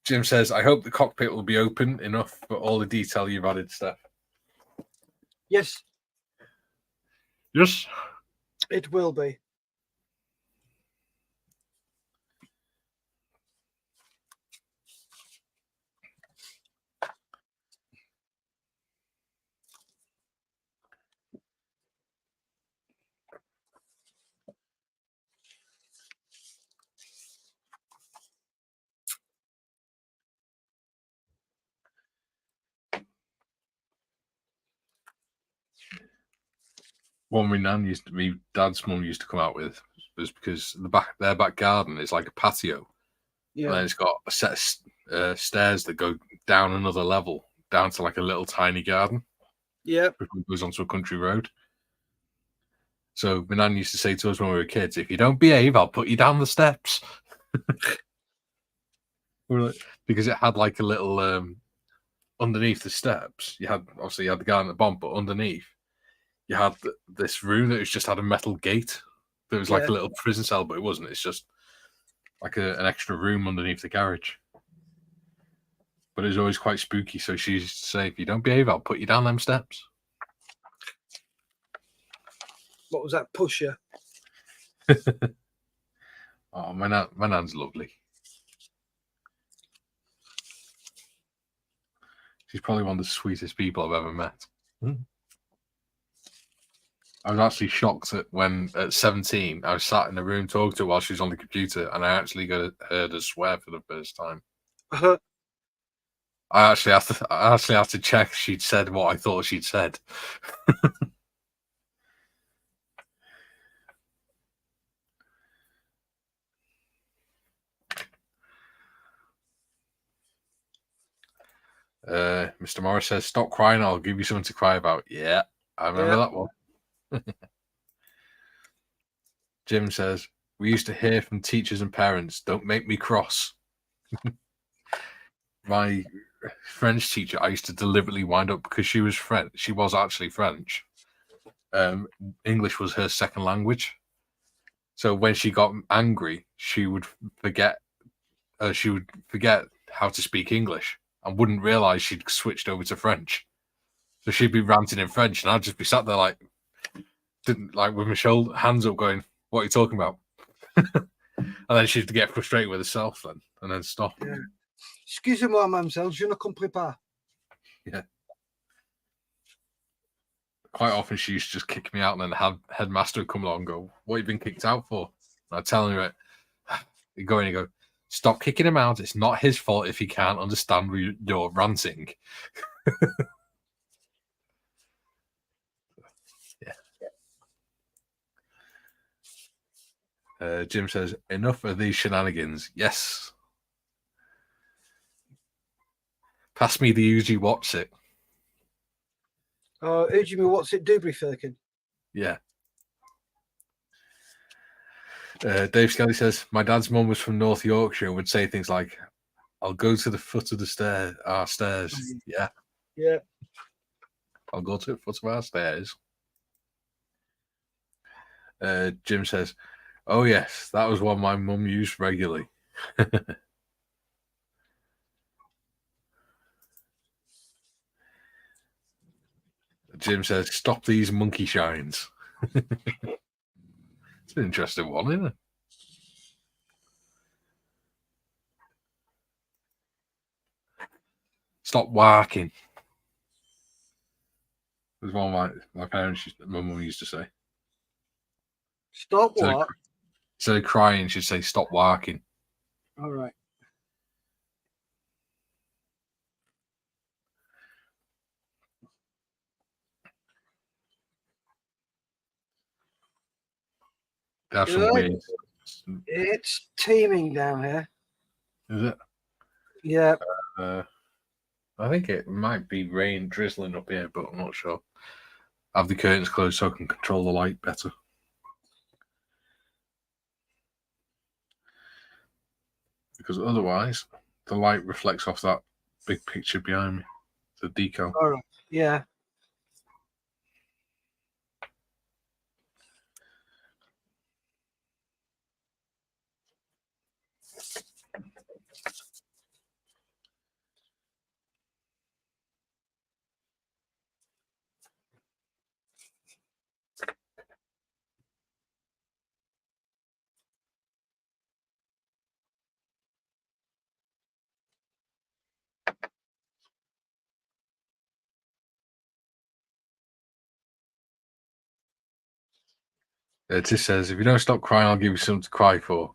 Jim says, I hope the cockpit will be open enough for all the detail you've added, Steff. Yes. Yes. It will be. One my dad's mum used to come out with was because their back garden is like a patio. Yeah. And then it's got a set of stairs that go down another level, down to like a little tiny garden. Yeah. Before it goes onto a country road. So my nan used to say to us when we were kids, if you don't behave, I'll put you down the steps. Because it had like a little underneath the steps. You had the garden at the bottom, but underneath you had this room that just had a metal gate. That was like a little prison cell, but it wasn't. It's just like an extra room underneath the garage. But it was always quite spooky. So she used to say, if you don't behave, I'll put you down them steps. What was that, pusher? Oh, my nan's lovely. She's probably one of the sweetest people I've ever met. I was actually shocked that when at 17, I was sat in a room talking to her while she was on the computer, and I actually heard her swear for the first time. I actually had to check she'd said what I thought she'd said. Mr. Morris says, "Stop crying, I'll give you something to cry about." Yeah, I remember that one. Jim says, "We used to hear from teachers and parents, don't make me cross." My French teacher, I used to deliberately wind up because she was French. She was actually French. English was her second language. So when she got angry, she would forget how to speak English and wouldn't realize she'd switched over to French. So she'd be ranting in French, and I'd just be sat there with my hands up, going, "What are you talking about?" And then she'd get frustrated with herself, and then stop. Yeah. Excusez-moi, mademoiselle, je ne comprends pas. Yeah. Quite often she used to just kick me out, and then the headmaster would come along and go, "What have you been kicked out for?" And I'd tell him, you go, "Stop kicking him out. It's not his fault if he can't understand you're ranting." Yeah. Jim says, "Enough of these shenanigans." Yes. Pass me the Uzi What's It. Oh, Uji me what's it, Dubry Firkin? Yeah. Dave Skelly says, "My dad's mum was from North Yorkshire and would say things like, 'I'll go to the foot of the stairs.' Yeah. Yeah. I'll go to the foot of our stairs." Jim says, "Oh yes, that was one my mum used regularly." Jim says, "Stop these monkey shines." It's an interesting one, isn't it? "Stop working." It was one of my mum used to say. Stop what? Instead of crying, she'd say, "Stop working." All right. That's some weird. It's teeming down here. Is it? Yeah. I think it might be rain drizzling up here, but I'm not sure. I have the curtains closed so I can control the light better. Because otherwise, the light reflects off that big picture behind me, the decal. All right. Yeah. It just says, "If you don't stop crying, I'll give you something to cry for."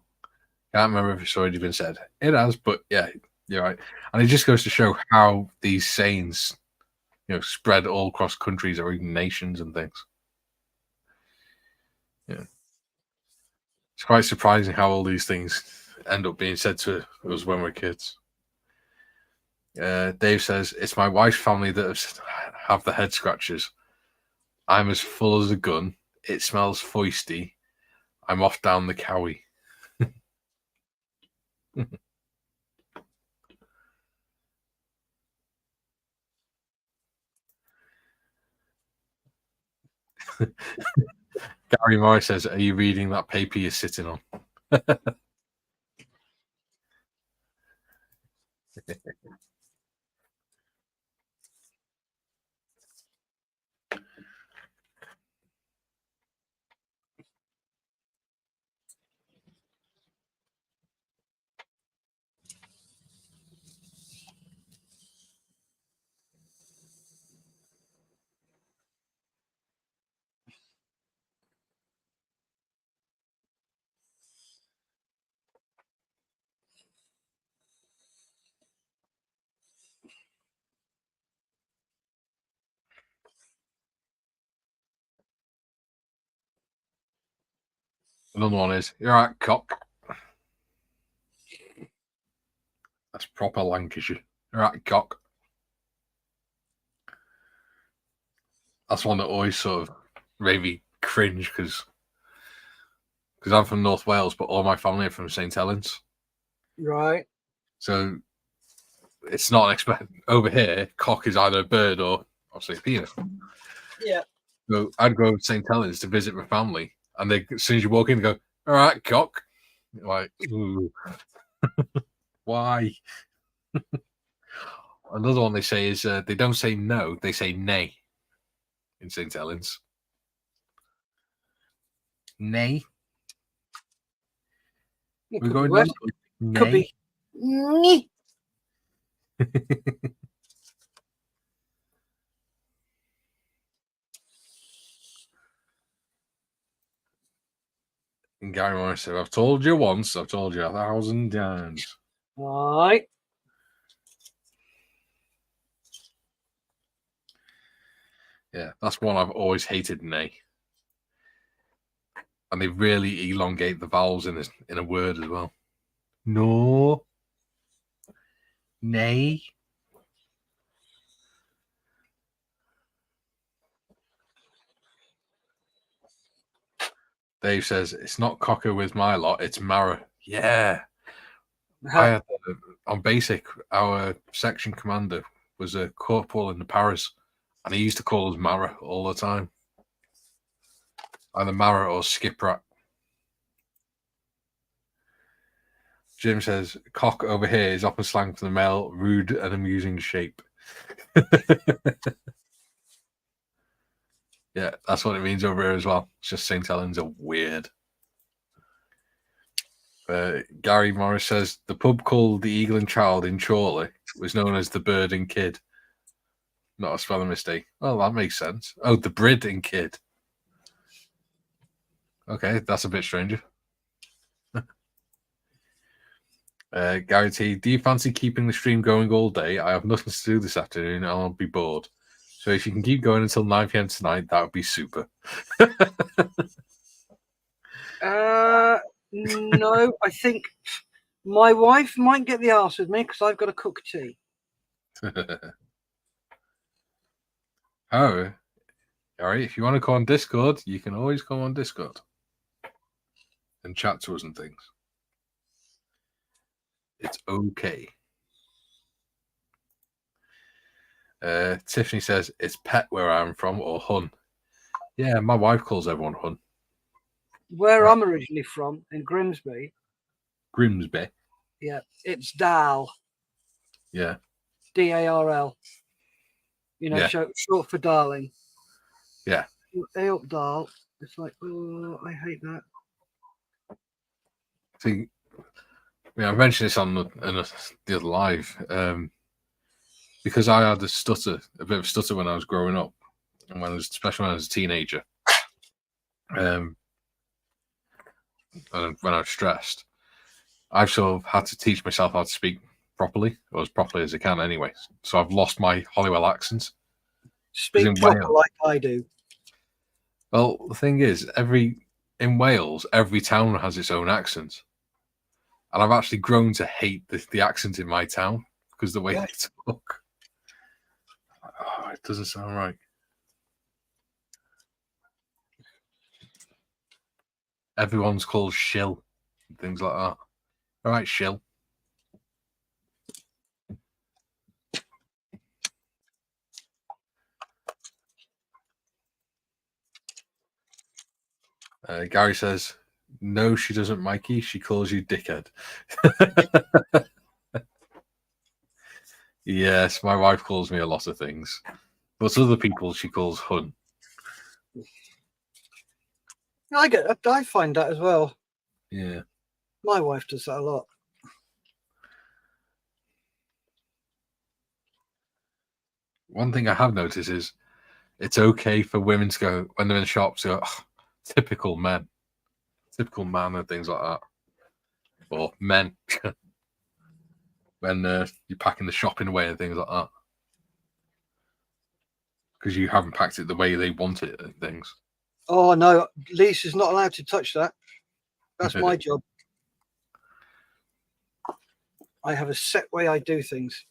Can't remember if it's already been said. It has, but yeah, you're right. And it just goes to show how these sayings, spread all across countries or even nations and things. Yeah. It's quite surprising how all these things end up being said to us when we're kids. Dave says, "It's my wife's family that have the head scratches. I'm as full as a gun. It smells foisty. I'm off down the cowie." Gary Morris says, "Are you reading that paper you're sitting on?" Another one is, you're right, cock. That's proper Lancashire. You're right, cock. That's one that always sort of made me cringe because I'm from North Wales, but all my family are from St. Helens. Right. So it's not expected. Over here, cock is either a bird or obviously a penis. Yeah. So I'd go to St. Helens to visit my family, and they, as soon as you walk in, they go, all right, cock. You're like, ooh. Why? Another one they say is they don't say no, they say nay in St. Helens. Nay. It We're could be going worse. down. Could be. Nyeh. And Gary Morris said, I've told you once, I've told you 1,000 times. Right. Yeah, that's one I've always hated, nay. And they really elongate the vowels in a word as well. No. Nay. Dave says, it's not cocker with my lot, it's Mara. Yeah. I had on basic, our section commander was a corporal in the Paras, and he used to call us Mara all the time. Either Mara or Skiprat. Jim says, cock over here is often slang for the male, rude and amusing shape. Yeah, that's what it means over here as well. It's just St. Helens are weird. Gary Morris says, the pub called the Eagle and Child in Chorley was known as the Bird and Kid. Not a spelling mistake. Oh, that makes sense. Oh, the Brid and Kid. Okay, that's a bit stranger. Gary T, do you fancy keeping the stream going all day? I have nothing to do this afternoon and I'll be bored. So if you can keep going until 9 p.m. tonight, that would be super. No, I think my wife might get the arse with me because I've got to cook tea. Oh, all right. If you want to come on Discord, you can always come on Discord and chat to us and things. It's okay. Tiffany says it's pet where I'm from or hun. Yeah, my wife calls everyone hun. Where I'm originally from, in Grimsby. Grimsby. Yeah, it's Dal. Yeah. D-A-R-L. You know, Yeah. short for darling. Yeah. Hey up, Dal. It's like, oh, I hate that. See, I mentioned this on the other live. Because I had a bit of stutter when I was growing up, and especially when I was a teenager. And when I was stressed, I've sort of had to teach myself how to speak properly, or as properly as I can anyway. So I've lost my Holywell accent. Speak proper like I do. Well, the thing is, in Wales, every town has its own accent. And I've actually grown to hate the accent in my town because the way they talk. Oh, it doesn't sound right. Everyone's called shill and things like that. All right, shill. Gary says, no, she doesn't, Mikey. She calls you dickhead. Yes, my wife calls me a lot of things. But other people she calls hun. I find that as well. Yeah. My wife does that a lot. One thing I have noticed is it's okay for women to go, when they're in the shops, to go, oh, typical man and things like that. Or men. When you're packing the shopping away and things like that. Because you haven't packed it the way they want it and things. Oh, no. Lisa's not allowed to touch that. That's my job. I have a set way I do things.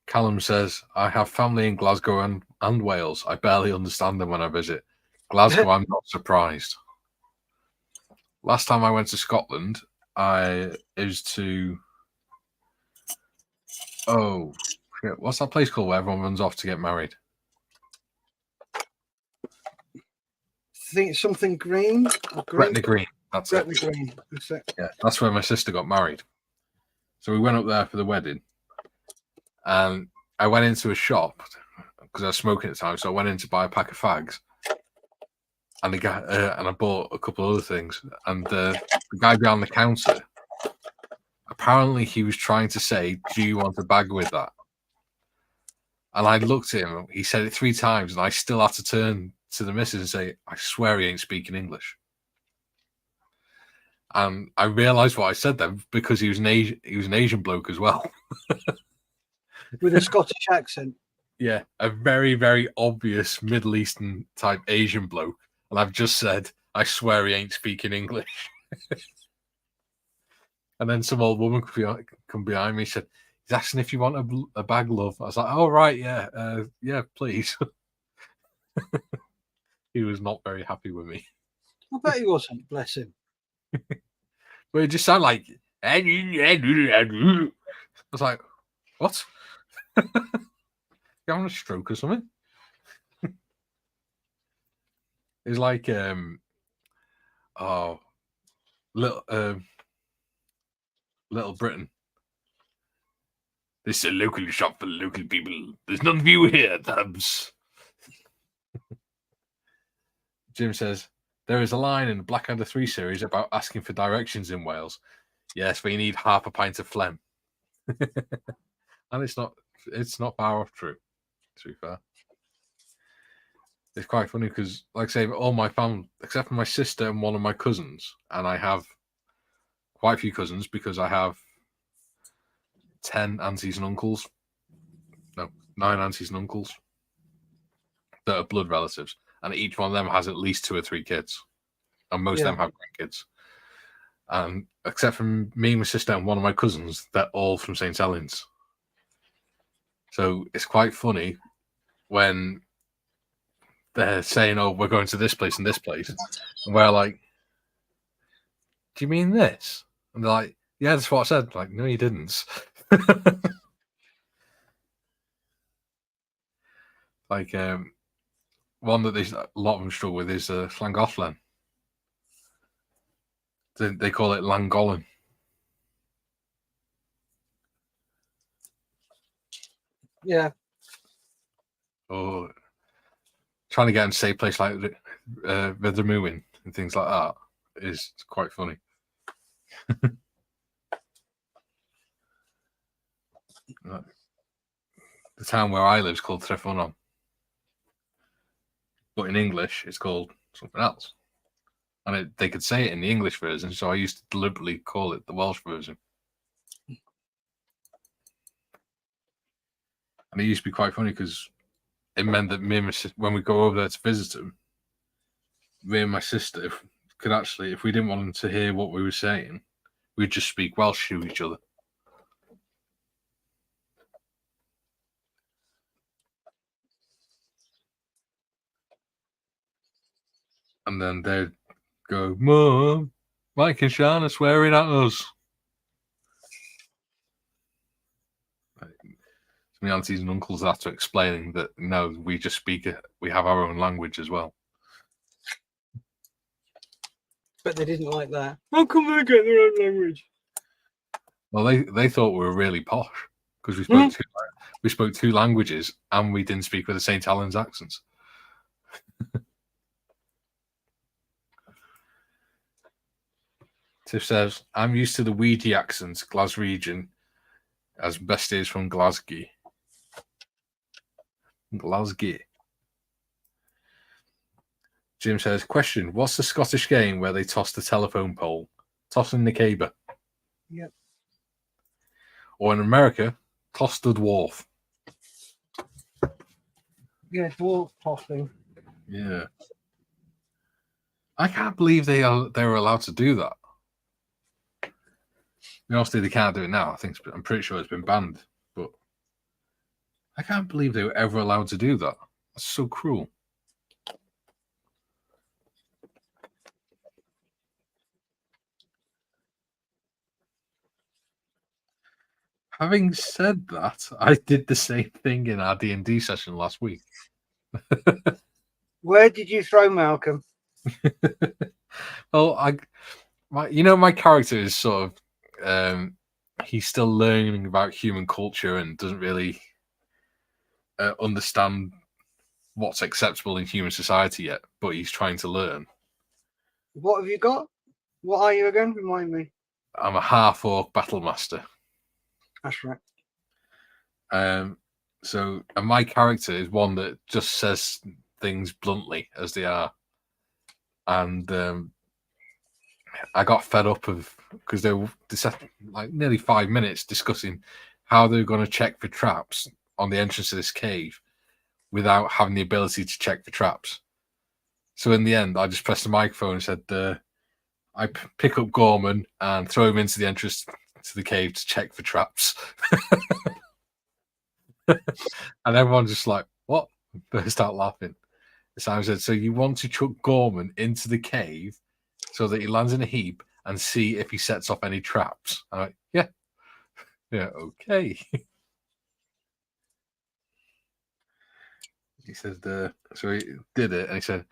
Callum says, I have family in Glasgow and Wales. I barely understand them when I visit. Glasgow, I'm not surprised. Last time I went to Scotland, it was to... Oh, shit. What's that place called where everyone runs off to get married? I think it's something green. Gretna Green. That's Gretna it. Green. That's it. Yeah, that's where my sister got married. So we went up there for the wedding. And I went into a shop because I was smoking at the time. So I went in to buy a pack of fags. And the guy, and I bought a couple of other things. And the guy behind the counter, apparently he was trying to say, do you want a bag with that? And I looked at him, he said it 3 times, and I still had to turn to the missus and say, I swear he ain't speaking English. And I realised what I said then because he was an Asian bloke as well. With a Scottish accent. Yeah, a very, very obvious Middle Eastern type Asian bloke. And I've just said, I swear he ain't speaking English. And then some old woman come behind me and said, he's asking if you want a bag, love. I was like, oh, right, yeah, yeah, please. He was not very happy with me. I bet he wasn't, bless him. But it just sounded like, I was like, what? You having a stroke or something? It's like, Little Britain. This is a local shop for local people. There's none of you here, Dubs. Jim says, there is a line in the Blackadder 3 series about asking for directions in Wales. Yes, but you need half a pint of phlegm. And it's not far off true, to be fair. It's quite funny because, like I say, all my family, except for my sister and one of my cousins, and I have quite a few cousins because I have 10 aunties and uncles. No, 9 aunties and uncles that are blood relatives. And each one of them has at least 2 or 3 kids. And most of them have grandkids. And except for me, my sister, and one of my cousins, they're all from St. Helens. So it's quite funny when they're saying, oh, we're going to this place and this place. And we're like, do you mean this? And they're like, yeah, that's what I said. Like, no, you didn't. Like, one that a lot of them struggle with is Llangollen. They call it Llangollen. Yeah. Or trying to get them to say a place like Ryddermewin and things like that is quite funny. The town where I live is called Trefunon. But in English, it's called something else. And they could say it in the English version, so I used to deliberately call it the Welsh version. And it used to be quite funny because it meant that me and my sister, when we go over there to visit them, me and my sister could actually, if we didn't want them to hear what we were saying, we'd just speak Welsh to each other. And then they'd go, Mum, Mike and Sean are swearing at us. My aunties and uncles have to explain that no, we just speak it. We have our own language as well. But they didn't like that. How come they get their own language? Well, they thought we were really posh because we spoke 2 languages and we didn't speak with the St. Helens accents. Tiff says, I'm used to the weedy accents, Glaswegian, as best is from Glasgow. Glasgow. Jim says, question, what's the Scottish game where they toss the telephone pole? Tossing the caber. Yep. Or in America, toss the dwarf. Yeah, dwarf tossing. Yeah. I can't believe they were allowed to do that. Obviously, they can't do it now. I'm pretty sure it's been banned, but I can't believe they were ever allowed to do that. That's so cruel. Having said that, I did the same thing in our D&D session last week. Where did you throw Malcolm? Well, my character is sort of, he's still learning about human culture and doesn't really understand what's acceptable in human society yet, but he's trying to learn. What have you got? What are you again? Remind me. I'm a half-orc battle master. That's right. And my character is one that just says things bluntly as they are. And I got fed up because they sat like nearly 5 minutes discussing how they were going to check for traps on the entrance to this cave without having the ability to check for traps. So in the end, I just pressed the microphone and said, I pick up Gorman and throw him into the entrance to the cave to check for traps. And everyone's just like, what? Burst out laughing. Simon said, so you want to chuck Gorman into the cave so that he lands in a heap and see if he sets off any traps? I'm like, yeah. Yeah, okay. He said, so he did it, and he said,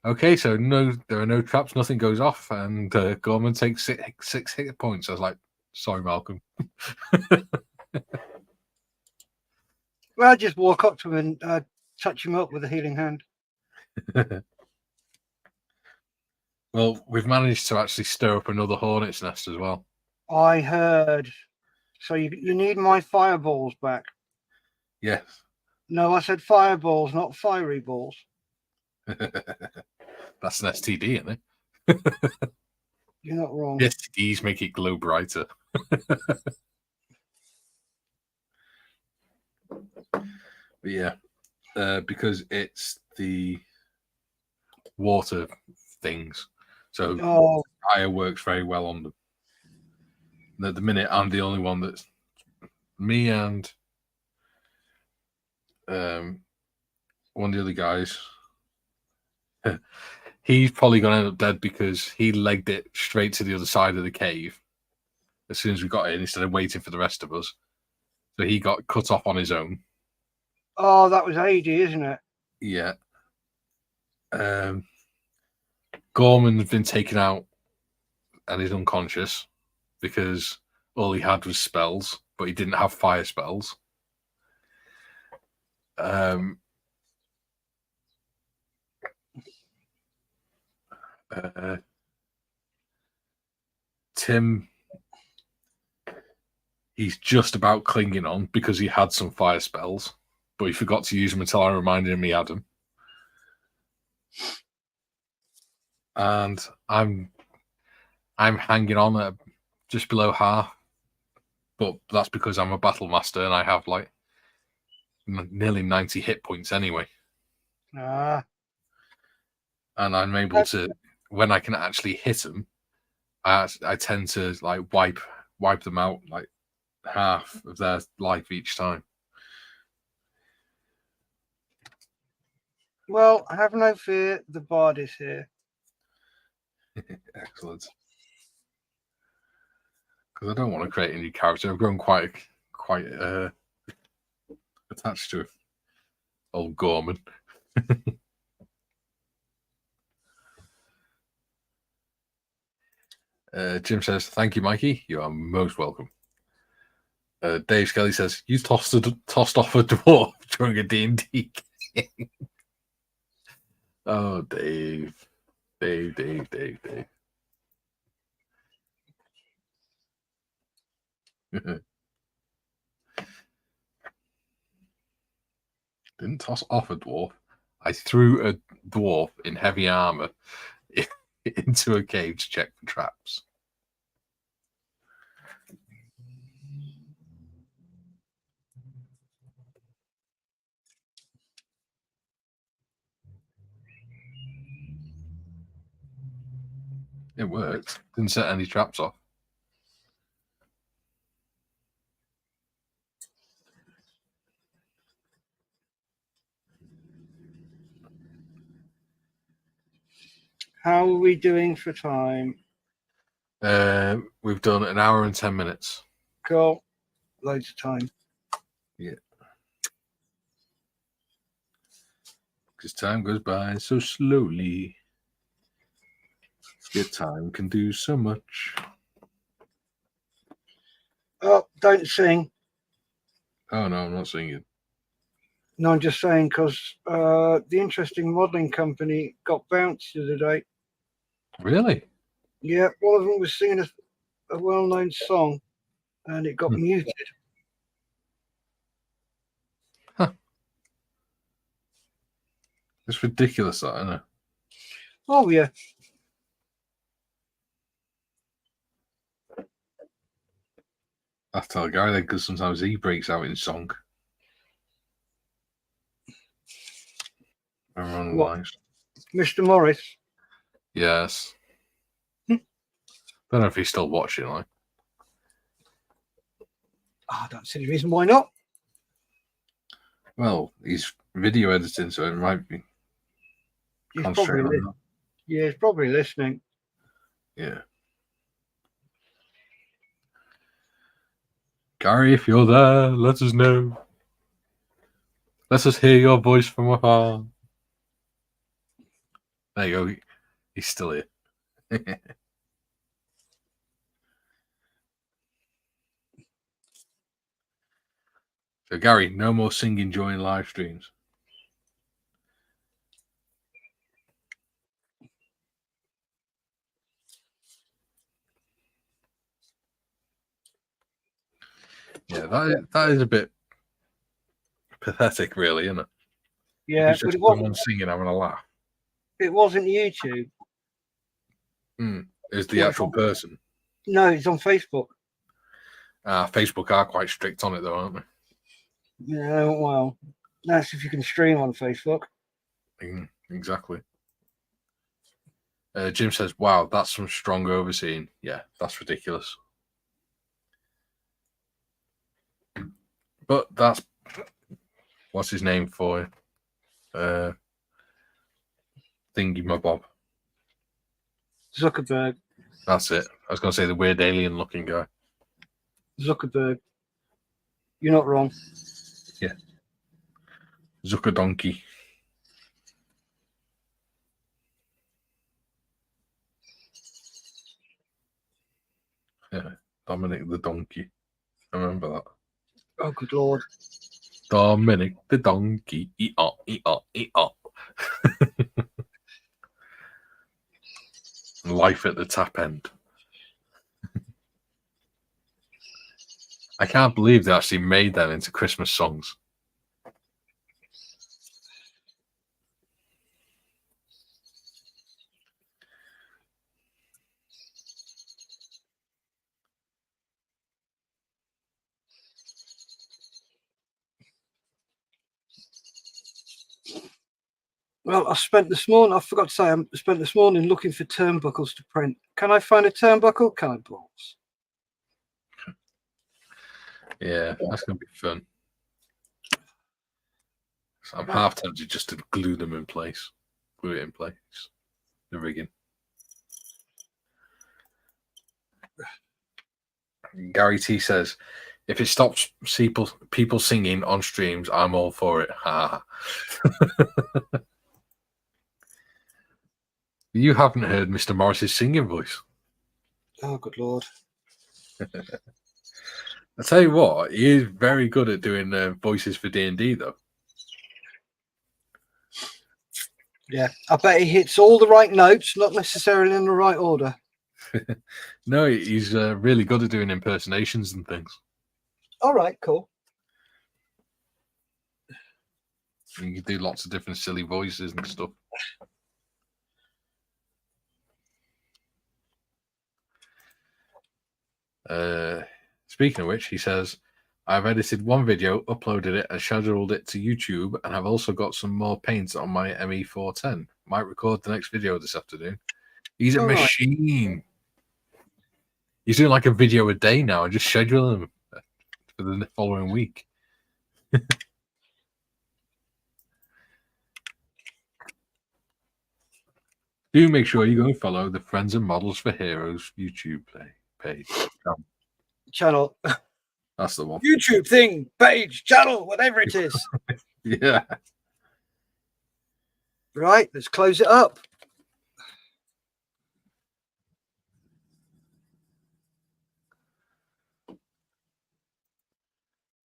okay, so no, there are no traps, nothing goes off, and Gorman takes six hit points. I was like, sorry, Malcolm. Well, I just walk up to him and touch him up with a healing hand. Well, we've managed to actually stir up another hornet's nest as well. I heard. So you need my fireballs back. Yes. No, I said fireballs, not fiery balls. That's an STD, isn't it? You're not wrong. STDs make it glow brighter. But yeah, because it's the water things, so fire works very well on them. At the minute, I'm the only one that's me and one of the other guys. He's probably going to end up dead because he legged it straight to the other side of the cave as soon as we got in instead of waiting for the rest of us. So he got cut off on his own. Oh, that was AD, isn't it? Yeah. Gorman's been taken out and he's unconscious because all he had was spells, but he didn't have fire spells. Tim, he's just about clinging on because he had some fire spells, but he forgot to use them until I reminded him he had them. And I'm hanging on at just below half, but that's because I'm a battle master and I have like nearly 90 hit points anyway. And I'm able to, when I can actually hit them, I tend to like wipe them out like half of their life each time. Well, have no fear, the bard is here. Excellent. Because I don't want to create a new character. I've grown quite attached to old Gorman. Jim says, thank you, Mikey. You are most welcome. Dave Skelly says, you tossed off a dwarf during a D&D game. Oh, Dave. Dave. Didn't toss off a dwarf. I threw a dwarf in heavy armor into a cave to check for traps. It worked. Didn't set any traps off. How are we doing for time? We've done 1 hour and 10 minutes. Cool. Loads of time. Yeah. Because time goes by so slowly. Your time can do so much. Oh, don't sing. Oh, no, I'm not singing. No, I'm just saying because the interesting modelling company got bounced the other day. Really? Yeah, one of them was singing a well-known song and it got muted. Huh. It's ridiculous, that, isn't it? Oh, yeah. I have to tell Gary then, because sometimes he breaks out in song. Everyone lies. Mr. Morris? Yes. Don't know if he's still watching, like. I don't see any reason why not. Well, he's video editing, so it might be. He's probably listening. Yeah. Gary, if you're there, let us know. Let us hear your voice from afar. There you go. He's still here. So, Gary, no more singing during live streams. Yeah, that is a bit pathetic, really, isn't it? Yeah, it's just someone singing, having a laugh. It wasn't YouTube. Is the actual person? No, it's on Facebook. Facebook are quite strict on it, though, aren't they? Yeah, well, that's if you can stream on Facebook. Exactly. Jim says, wow, that's some strong overseeing. Yeah, that's ridiculous. But that's, what's his name for you? Thingy my Bob. Zuckerberg. That's it. I was going to say the weird alien looking guy. Zuckerberg. You're not wrong. Yeah. Zucker Donkey. Yeah, Dominic the Donkey. I remember that. Oh, good Lord. Dominic the Donkey. Eat-up, eat-up, eat-up. Life at the tap end. I can't believe they actually made them into Christmas songs. Well, I forgot to say, I spent this morning looking for turnbuckles to print. Can I find a turnbuckle? Can I, balls? Yeah, that's going to be fun. So I'm half tempted just to glue them in place. Glue it in place. The rigging. Gary T says, if it stops people singing on streams, I'm all for it. Ha. You haven't heard Mr. Morris's singing voice. Oh, good Lord. I tell you what, he is very good at doing voices for D&D, though. Yeah, I bet he hits all the right notes, not necessarily in the right order. No, he's really good at doing impersonations and things. All right, cool. You can do lots of different silly voices and stuff. Speaking of which, he says, I've edited one video, uploaded it, and scheduled it to YouTube, and I've also got some more paint on my ME410. Might record the next video this afternoon. He's a All right. machine. He's doing like a video a day now and just scheduling them for the following week. Do make sure you go follow the Friends and Models for Heroes YouTube page. Channel. That's the one. YouTube thing, page, channel, whatever it is. Yeah. Right, let's close it up.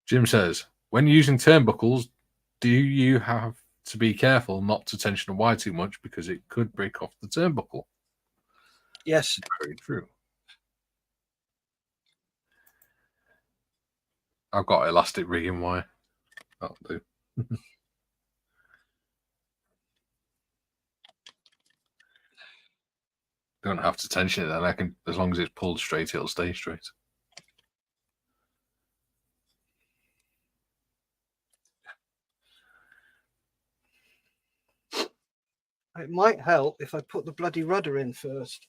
Jim says, when using turnbuckles, do you have to be careful not to tension the wire too much because it could break off the turnbuckle? Yes. Very true. I've got elastic rigging wire. That'll do. Don't have to tension it then. I can, as long as it's pulled straight, it'll stay straight. It might help if I put the bloody rudder in first.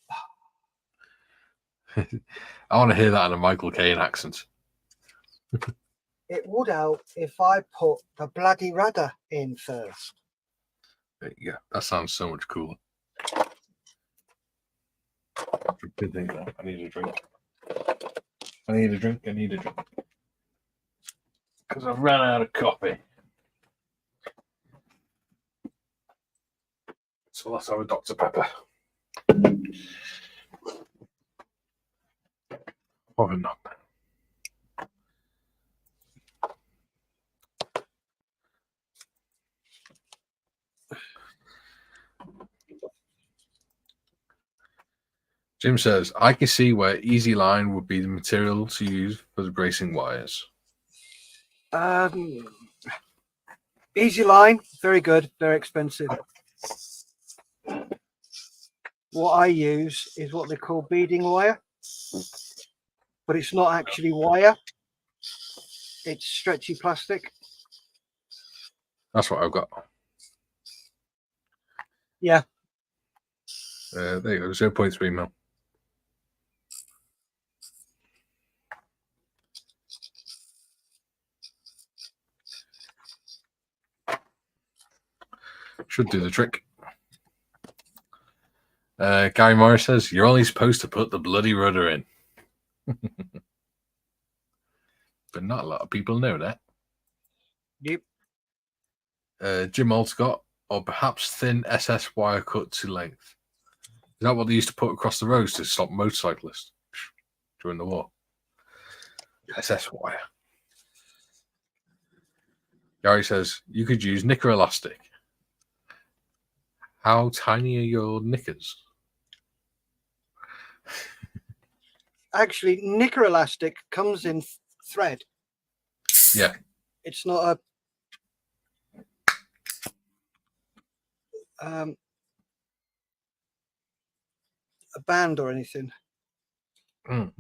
I want to hear that in a Michael Caine accent. It would help if I put the bloody rudder in first. Yeah, that sounds so much cooler. Good thing that I need a drink. I need a drink. Because I've ran out of coffee. So let's have a Dr. Pepper. Or not. Jim says, I can see where Easy Line would be the material to use for the bracing wires. Easy Line, very good. They're expensive. What I use is what they call beading wire, but it's not actually wire. It's stretchy plastic. That's what I've got. Yeah. There you go, 0.3 mil. Should do the trick. Gary Morris says, you're only supposed to put the bloody rudder in. But not a lot of people know that. Yep. Jim Alscott, or perhaps thin SS wire cut to length. Is that what they used to put across the roads to stop motorcyclists during the war? SS wire. Gary says, you could use knicker elastic. How tiny are your knickers? Actually, knicker elastic comes in thread. Yeah. It's not a band or anything. Mm.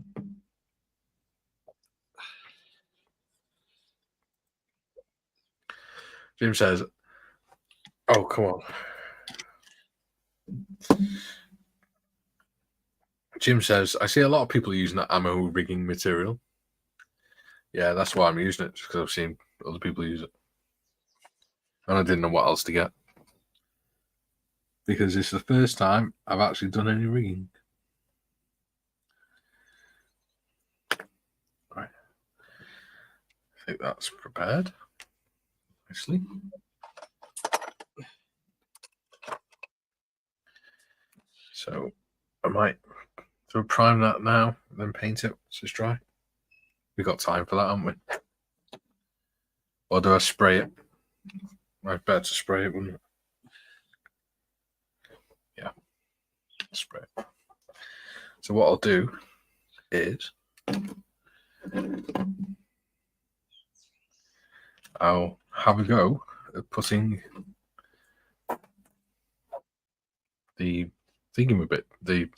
Jim says, oh, come on. Jim says, I see a lot of people using that ammo rigging material. Yeah, that's why I'm using it, because I've seen other people use it. And I didn't know what else to get. Because it's the first time I've actually done any rigging. Right. I think that's prepared. Nicely. So I might sort of prime that now, and then paint it so it's dry. We've got time for that, haven't we? Or do I spray it? I'd better to spray it, wouldn't it? Yeah, spray it. So what I'll do is I'll have a go at putting the thingamabit. The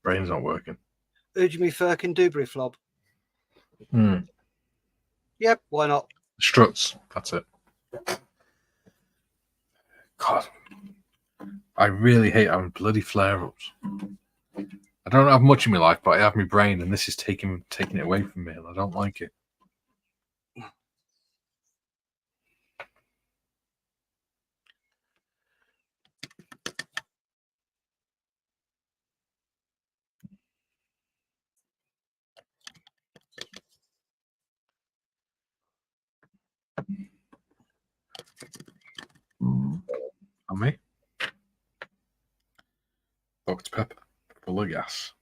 brain's not working. Ujmi Firkin Dubry Flob. Hmm. Yep, why not? Struts. That's it. God. I really hate having bloody flare-ups. I don't have much in my life, but I have my brain, and this is taking it away from me, and I don't like it. On me? Dr. Pepper, full of gas.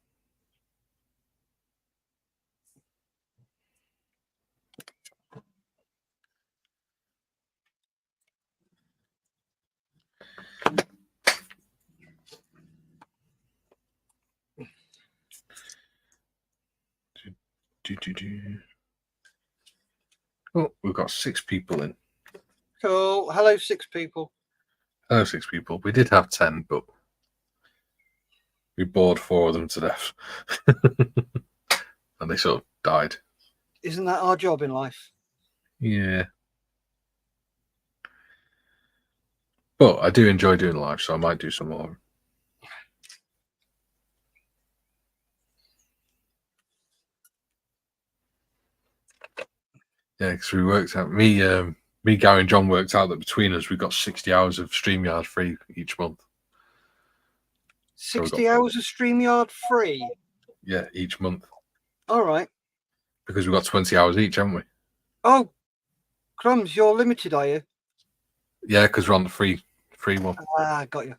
Oh, we've got 6 people in. Cool. Hello, 6 people. Hello, 6 people. We did have 10, but we bored 4 of them to death. And they sort of died. Isn't that our job in life? Yeah. But I do enjoy doing live, so I might do some more. Yeah, because we worked out, me, Gary, and John worked out that between us, we got 60 hours of StreamYard free each month. 60 hours of StreamYard free? Yeah, each month. All right. Because we've got 20 hours each, haven't we? Oh, crumbs, you're limited, are you? Yeah, because we're on the free one. Ah, got you.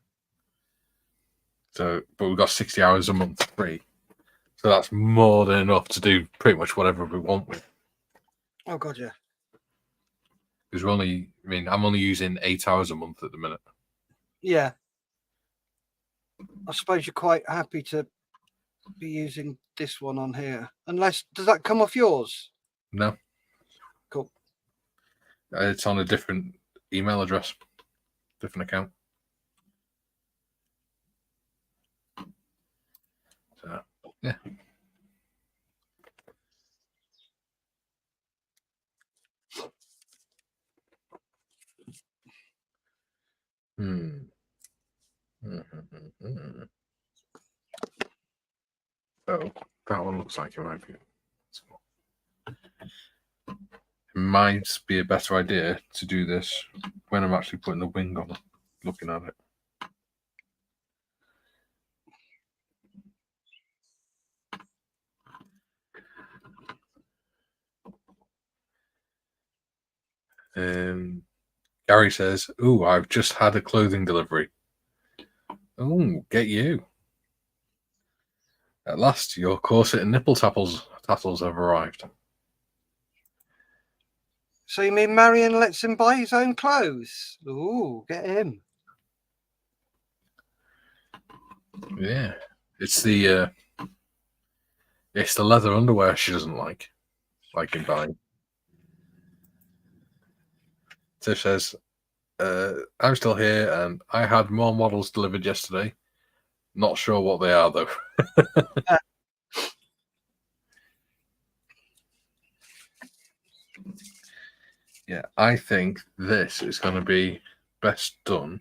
So, but we've got 60 hours a month free. So that's more than enough to do pretty much whatever we want with. Oh, God, yeah. Because I'm only using 8 hours a month at the minute. Yeah. I suppose you're quite happy to be using this one on here. Unless, does that come off yours? No. Cool. It's on a different email address, different account. So, yeah. Oh, that one looks like it might be. It might be a better idea to do this when I'm actually putting the wing on, looking at it. Gary says, "Ooh, I've just had a clothing delivery. Oh, get you. At last, your corset and nipple tassels have arrived." So you mean Marion lets him buy his own clothes? Ooh, get him. Yeah, it's the leather underwear she doesn't like him buying. Tiff says, "I'm still here, and I had more models delivered yesterday. Not sure what they are though." Yeah, I think this is going to be best done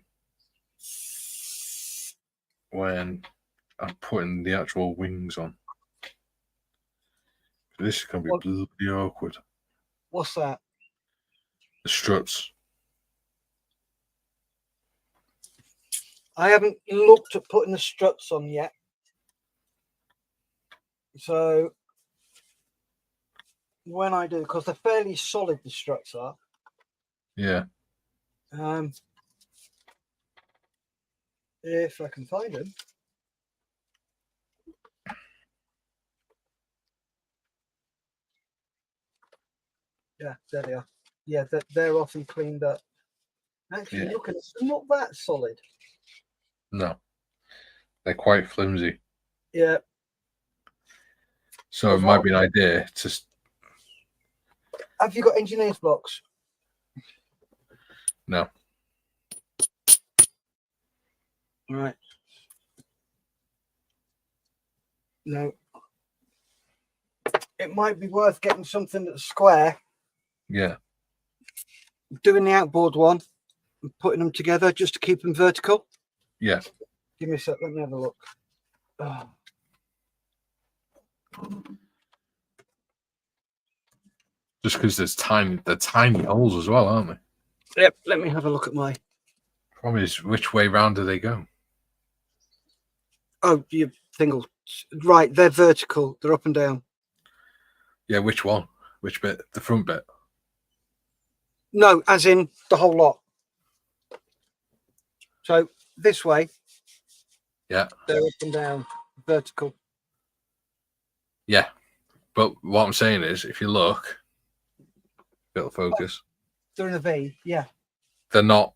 when I'm putting the actual wings on. This is going to be bloody awkward. What's that? The struts. I haven't looked at putting the struts on yet. So when I do, because they're fairly solid, the struts are. Yeah. If I can find them. Yeah, there they are. Yeah, they're often cleaned up. Actually, look at it. They're not that solid. No. They're quite flimsy. Yeah. So it might be an idea to... Have you got engineer's blocks? No. Right. No. It might be worth getting something that's square. Yeah. Doing the outboard one and putting them together just to keep them vertical. Yeah. Give me a sec. Let me have a look. Oh. Just because they're tiny holes as well, aren't they? Yep. Let me have a look at my. Problem is, which way round do they go? Oh, you single. Right, they're vertical. They're up and down. Yeah, which one? Which bit? The front bit? No, as in the whole lot. So this way. Yeah. They're up and down, vertical. Yeah. But what I'm saying is, if you look, bit of focus. They're in a V, yeah. They're not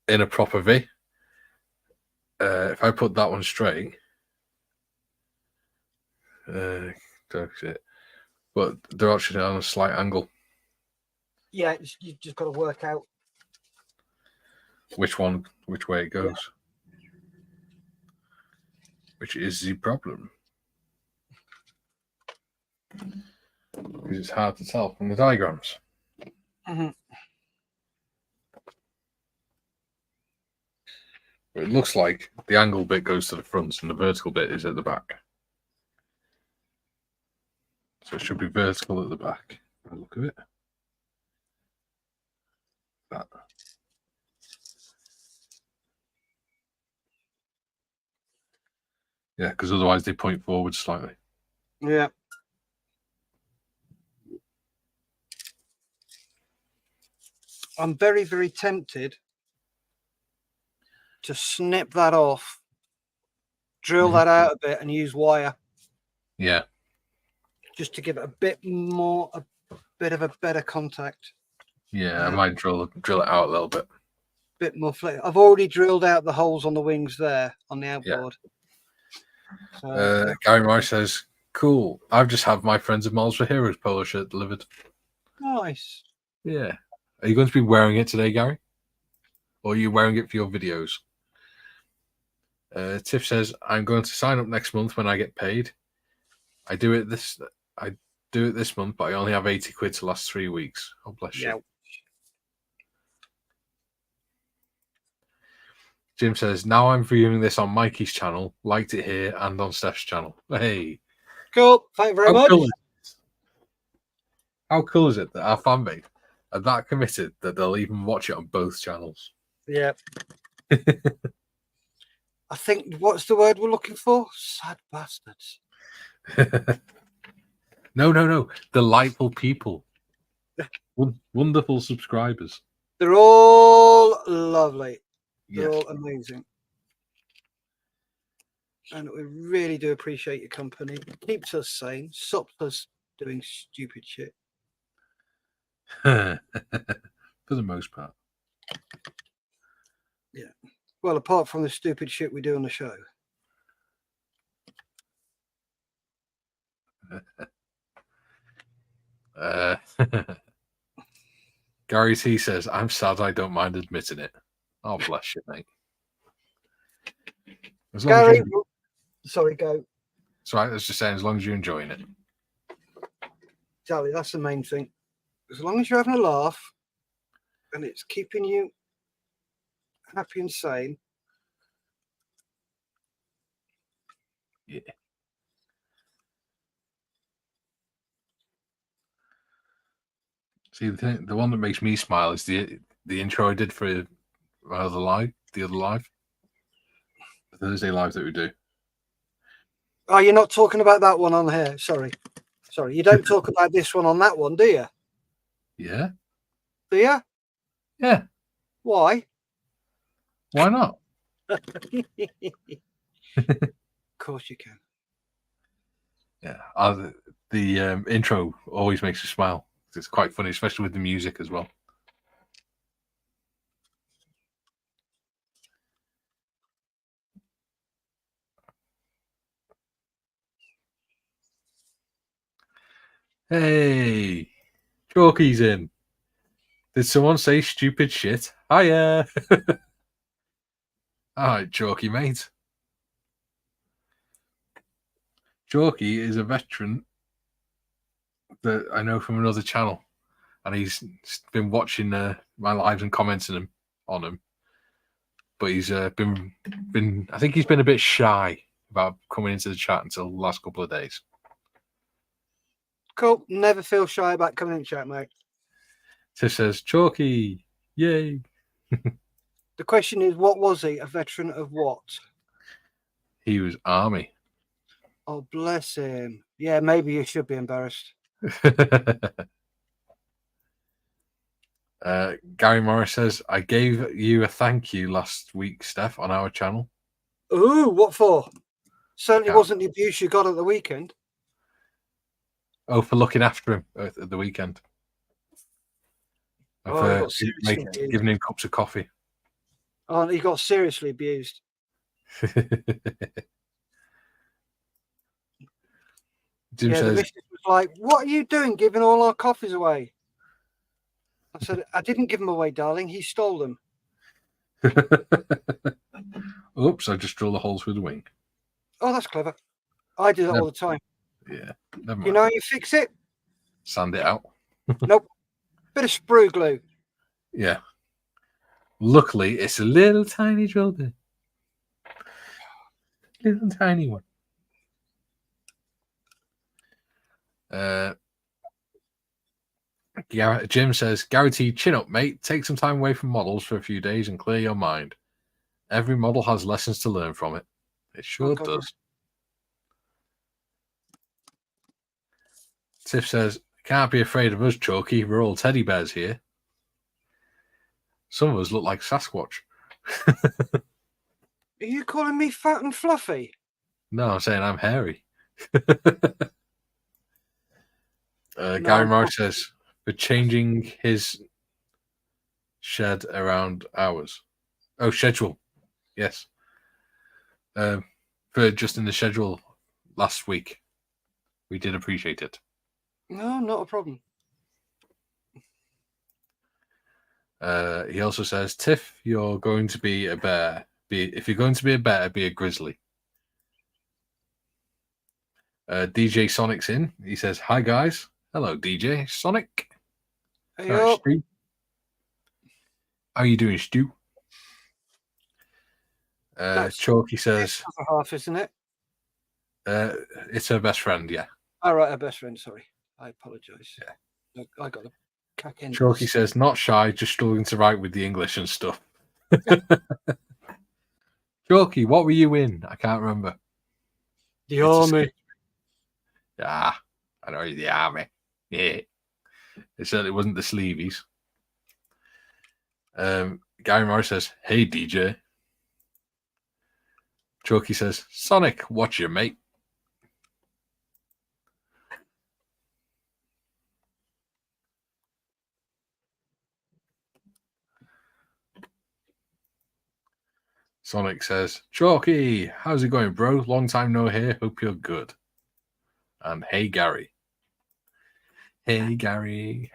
in a proper V. If I put that one straight, that's it. But they're actually on a slight angle. Yeah, you just got to work out which way it goes. Yeah. Which is the problem. Because it's hard to tell from the diagrams. Mm-hmm. It looks like the angle bit goes to the front and the vertical bit is at the back. So it should be vertical at the back. Look at it. That. Yeah, because otherwise they point forward slightly. Yeah. I'm very, very tempted to snip that off, drill that out a bit and use wire. Yeah. Just to give it a bit of a better contact. Yeah, I might drill it out a little bit. Bit more flexible. I've already drilled out the holes on the wings there on the outboard. Yeah. So, Gary Rice says, cool. I've just had my Friends of Miles for Heroes polo shirt delivered. Nice. Yeah. Are you going to be wearing it today, Gary? Or are you wearing it for your videos? Tiff says, I'm going to sign up next month when I get paid. I do it this month, but I only have 80 quid to last 3 weeks. Oh, bless you. Jim says, now I'm viewing this on Mikey's channel. Liked it here and on Steff's channel. Hey. Cool. Thank you very much. How cool is it that our fan base are that committed that they'll even watch it on both channels? Yeah. I think, what's the word we're looking for? Sad bastards. No. Delightful people. Wonderful subscribers. They're all lovely. They're all amazing. And we really do appreciate your company. It keeps us sane, stops us doing stupid shit. For the most part. Yeah. Well, apart from the stupid shit we do on the show. Gary T says, I'm sad I don't mind admitting it. Oh, bless you, mate. Gary, sorry, go. So I was just saying, as long as you're enjoying it. Exactly, that's the main thing. As long as you're having a laugh and it's keeping you happy and sane. Yeah. See, the one that makes me smile is the intro I did for the other live, the Thursday live that we do. Oh, you're not talking about that one on here. Sorry. You don't talk about this one on that one, do you? Yeah. Do you? Yeah. Why? Why not? Of course you can. Yeah. The intro always makes me smile. It's quite funny, especially with the music as well. Hey, Chalky's in. Did someone say stupid shit? Hiya. All right, Chalky, mate. Chalky is a veteran that I know from another channel, and he's been watching my lives and commenting on them but he's been. I think he's been a bit shy about coming into the chat until the last couple of days. Cool. Never feel shy about coming in chat, mate. Tiff says, Chalky, yay. The question is, what was he? A veteran of what? He was Army. Oh, bless him. Yeah, maybe you should be embarrassed. Gary Morris says, I gave you a thank you last week, Steff, on our channel. Ooh, what for? Certainly wasn't the abuse you got at the weekend. Oh, for looking after him at the weekend. Oh, giving him cups of coffee. Oh, he got seriously abused. Jim says, the missus was like, what are you doing giving all our coffees away? I said, I didn't give them away, darling. He stole them. Oops, I just drilled a hole through the wing. Oh, that's clever. I do that all the time. Yeah. Never mind. You know how you fix it? Sand it out. Nope. Bit of sprue glue. Yeah. Luckily, it's a little tiny drill bit. Little tiny one. Jim says, Garrity, chin up, mate. Take some time away from models for a few days and clear your mind. Every model has lessons to learn from it. It sure does. Tiff says, can't be afraid of us, Chalky. We're all teddy bears here. Some of us look like Sasquatch. Are you calling me fat and fluffy? No, I'm saying I'm hairy. Gary Morris says, for changing his shed around ours. Oh, schedule. Yes. For just in the schedule last week. We did appreciate it. No, not a problem. He also says, Tiff, you're going to be a bear. If you're going to be a bear, be a grizzly. DJ Sonic's in. He says, hi, guys. Hello, DJ Sonic. Hey, Stu. How are you doing, Stu? Chalky says, half, isn't it? it's her best friend, yeah. All right, her best friend, sorry. I apologise. Yeah. I got a cack in. Chalky says, not shy, just struggling to write with the English and stuff. Chalky, what were you in? I can't remember. The army. Yeah, I know, the army. Yeah. It certainly wasn't the sleeveys. Gary Morris says, hey, DJ. Chalky says, Sonic, watch your mate. Sonic says, Chalky, how's it going, bro? Long time no hear. Hope you're good. And hey, Gary. Hey, Gary.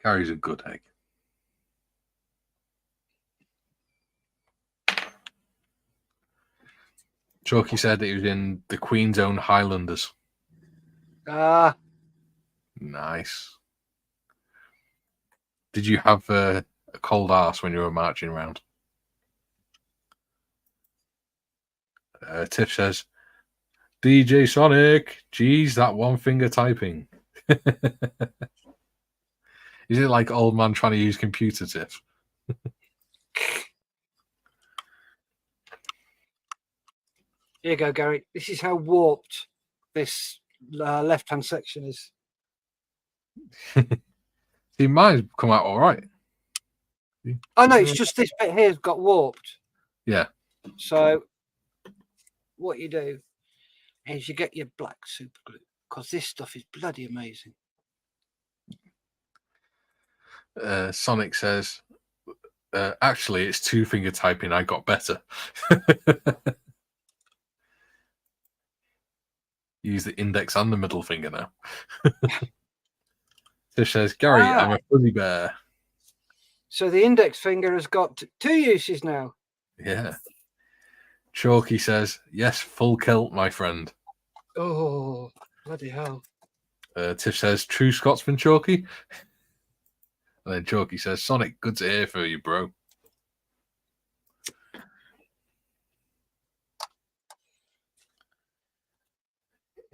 Gary's a good egg. Chalky said that he was in the Queen's Own Highlanders. Ah. Nice. Did you have a cold arse when you were marching around? Tiff says, DJ Sonic, geez, that one finger typing. Is it like old man trying to use computer, Tiff? Here you go, Gary. This is how warped this left-hand section is. See, mine's come out all right. Oh, no, it's just this bit here's got warped. Yeah. So what you do is you get your black super glue, because this stuff is bloody amazing. Sonic says, actually, it's two-finger typing. I got better. Use the index and the middle finger now. Tish says, Gary, I'm a fuzzy bear. So the index finger has got two uses now. Yeah. Chalky says, yes, full kilt, my friend. Oh, bloody hell. Tiff says, true Scotsman, Chalky. And then Chalky says, Sonic, good to hear for you, bro.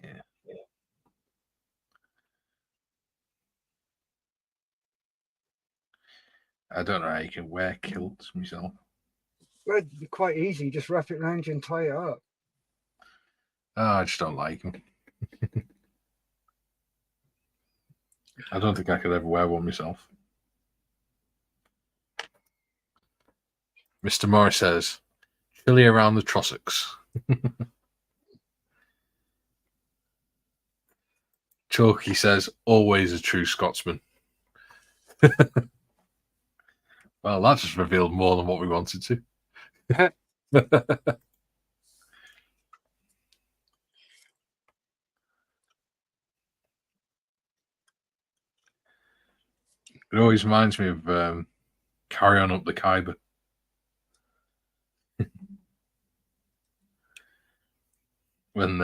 Yeah. I don't know how you can wear kilts myself. Well, it'd be quite easy. Just wrap it around you and tie it up. Oh, I just don't like them. I don't think I could ever wear one myself. Mr. Morris says, chilly around the Trossachs. Chalky says, always a true Scotsman. Well, that just revealed more than what we wanted to. It always reminds me of Carry On Up the Khyber. When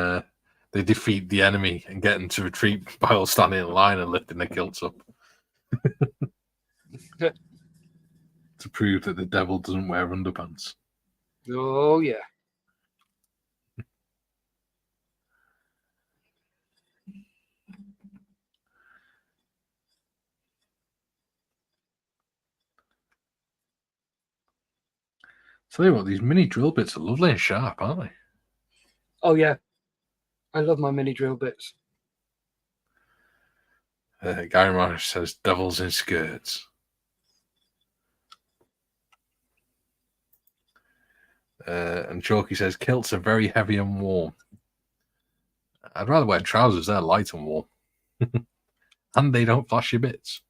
they defeat the enemy and get them to retreat by all standing in line and lifting their kilts up. To prove that the devil doesn't wear underpants. Oh, yeah. Tell you what, these mini drill bits are lovely and sharp, aren't they? Oh, yeah. I love my mini drill bits. Gary Morris says, devils in skirts. And Chalky says, kilts are very heavy and warm. I'd rather wear trousers. They're light and warm. And they don't flash your bits.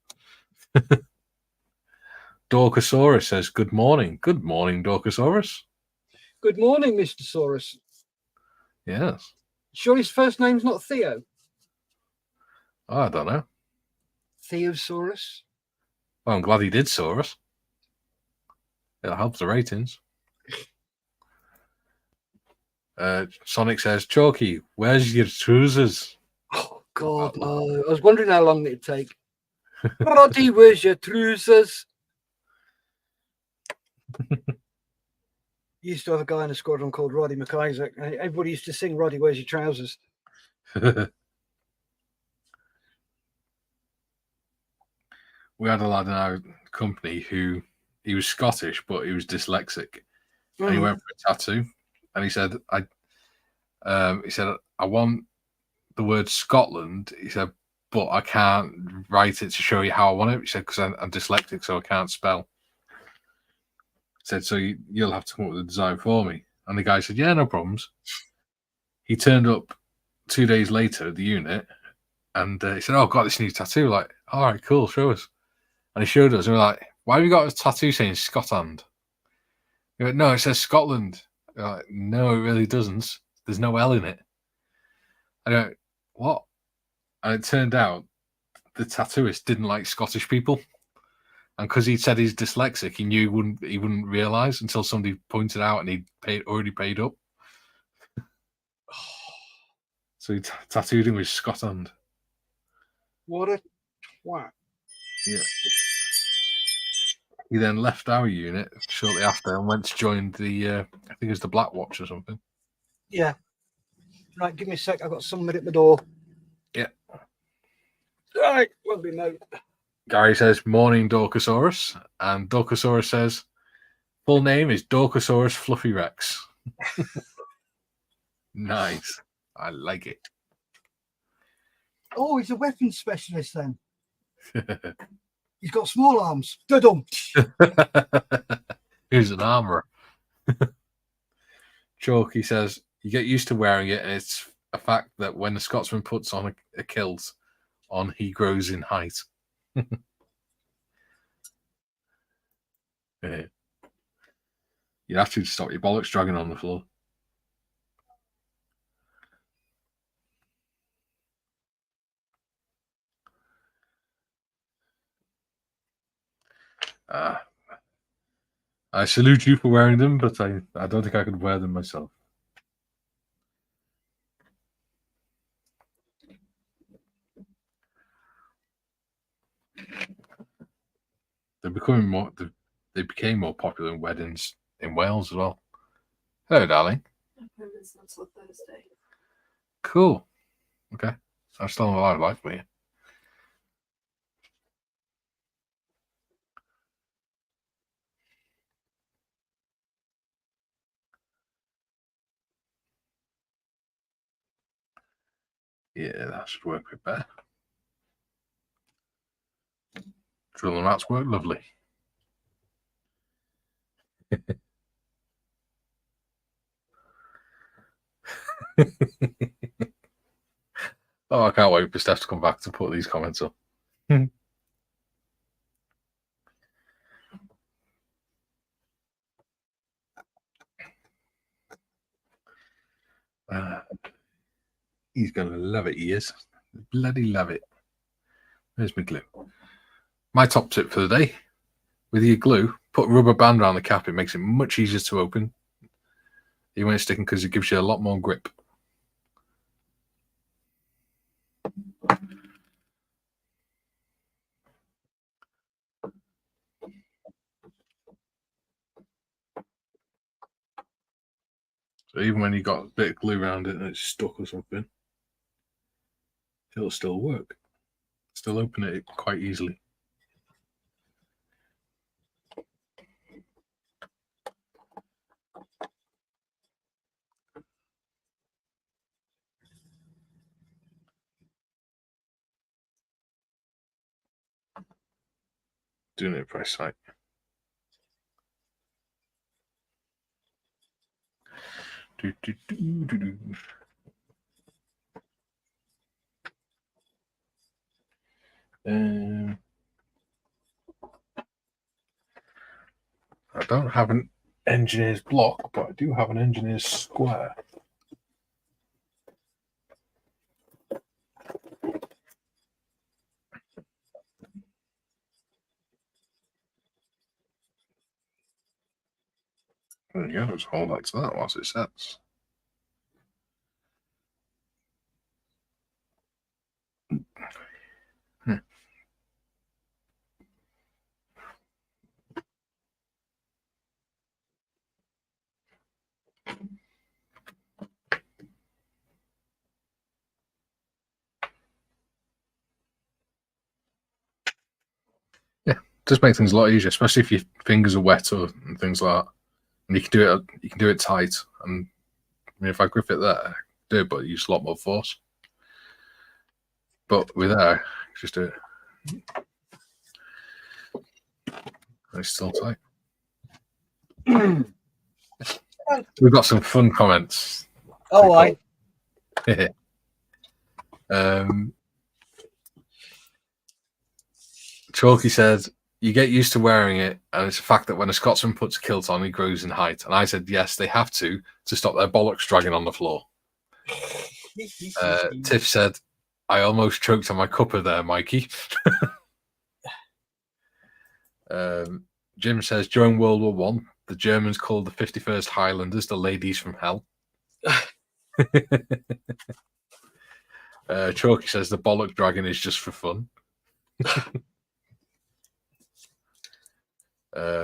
Dorcosaurus says, good morning. Good morning, Dorcosaurus. Good morning, Mr. Saurus. Yes. Sure his first name's not Theo? Oh, I don't know. Theosaurus? Well, I'm glad he did Saurus. It helps the ratings. Sonic says, Chalky, where's your trousers? Oh, God, no. I was wondering how long it'd take. Roddy, where's your trousers? Used to have a guy in a squadron called Roddy McIsaac. Everybody used to sing, Roddy, where's your trousers? We had a lad in our company who he was Scottish, but he was dyslexic. And he went for a tattoo. And he said, I want the word Scotland. He said, but I can't write it to show you how I want it. He said, because I'm dyslexic, so I can't spell. He said, so you'll have to come up with a design for me. And the guy said, yeah, no problems. He turned up 2 days later at the unit, and he said, oh, I've got this new tattoo. Like, all right, cool, show us. And he showed us, and we're like, why have you got a tattoo saying Scotland? He went, no, it says Scotland. We're like, no, it really doesn't. There's no L in it. I go, what? And it turned out the tattooist didn't like Scottish people. And because he said he's dyslexic, he knew he wouldn't realise until somebody pointed out and he'd already paid up. So he tattooed him with Scotland. What a twat. Yeah. He then left our unit shortly after and went to join the, I think it was the Black Watch or something. Yeah. Right, give me a sec. I've got someone at the door. Yeah. Right, won't be no. Gary says, morning, Dorcosaurus. And Dorcosaurus says, full name is Dorcosaurus Fluffy Rex. Nice. I like it. Oh, he's a weapons specialist then. He's got small arms. Dudum. He's an armourer. Chalky says, you get used to wearing it, and it's a fact that when the Scotsman puts on a kilt on, he grows in height. Yeah. You have to stop your bollocks dragging on the floor. I salute you for wearing them, but I don't think I could wear them myself. They're becoming more. They became more popular in weddings in Wales as well. Hello, darling. Appointments until Thursday. Cool. Okay, so I'm still on a lot of life for you. Yeah, that should work a bit better. Drill and rats work lovely. Oh, I can't wait for Steff to come back to put these comments up. He's going to love it, he is. Bloody love it. Where's my glue? My top tip for the day. With your glue, put a rubber band around the cap. It makes it much easier to open. Even when it's sticking, because it gives you a lot more grip. So even when you got a bit of glue around it and it's stuck or something, it'll still work. Still open it quite easily. Doing it price site. I don't have an engineer's block, but I do have an engineer's square. There you go, let's hold that to that whilst it sets. Yeah, just make things a lot easier, especially if your fingers are wet or and things like that. And you can do it tight. And I mean, if I grip it there, I do it, but use a lot more force. But with there, just do it. It's still tight. We've got some fun comments. Oh, I. Chalky said, you get used to wearing it, and it's a fact that when a Scotsman puts a kilt on, he grows in height. And I said, yes, they have to stop their bollocks dragging on the floor. Tiff said, I almost choked on my cuppa there, Mikey. Jim says, during World War One, the Germans called the 51st Highlanders the ladies from hell. Chalky says, the bollock dragging is just for fun.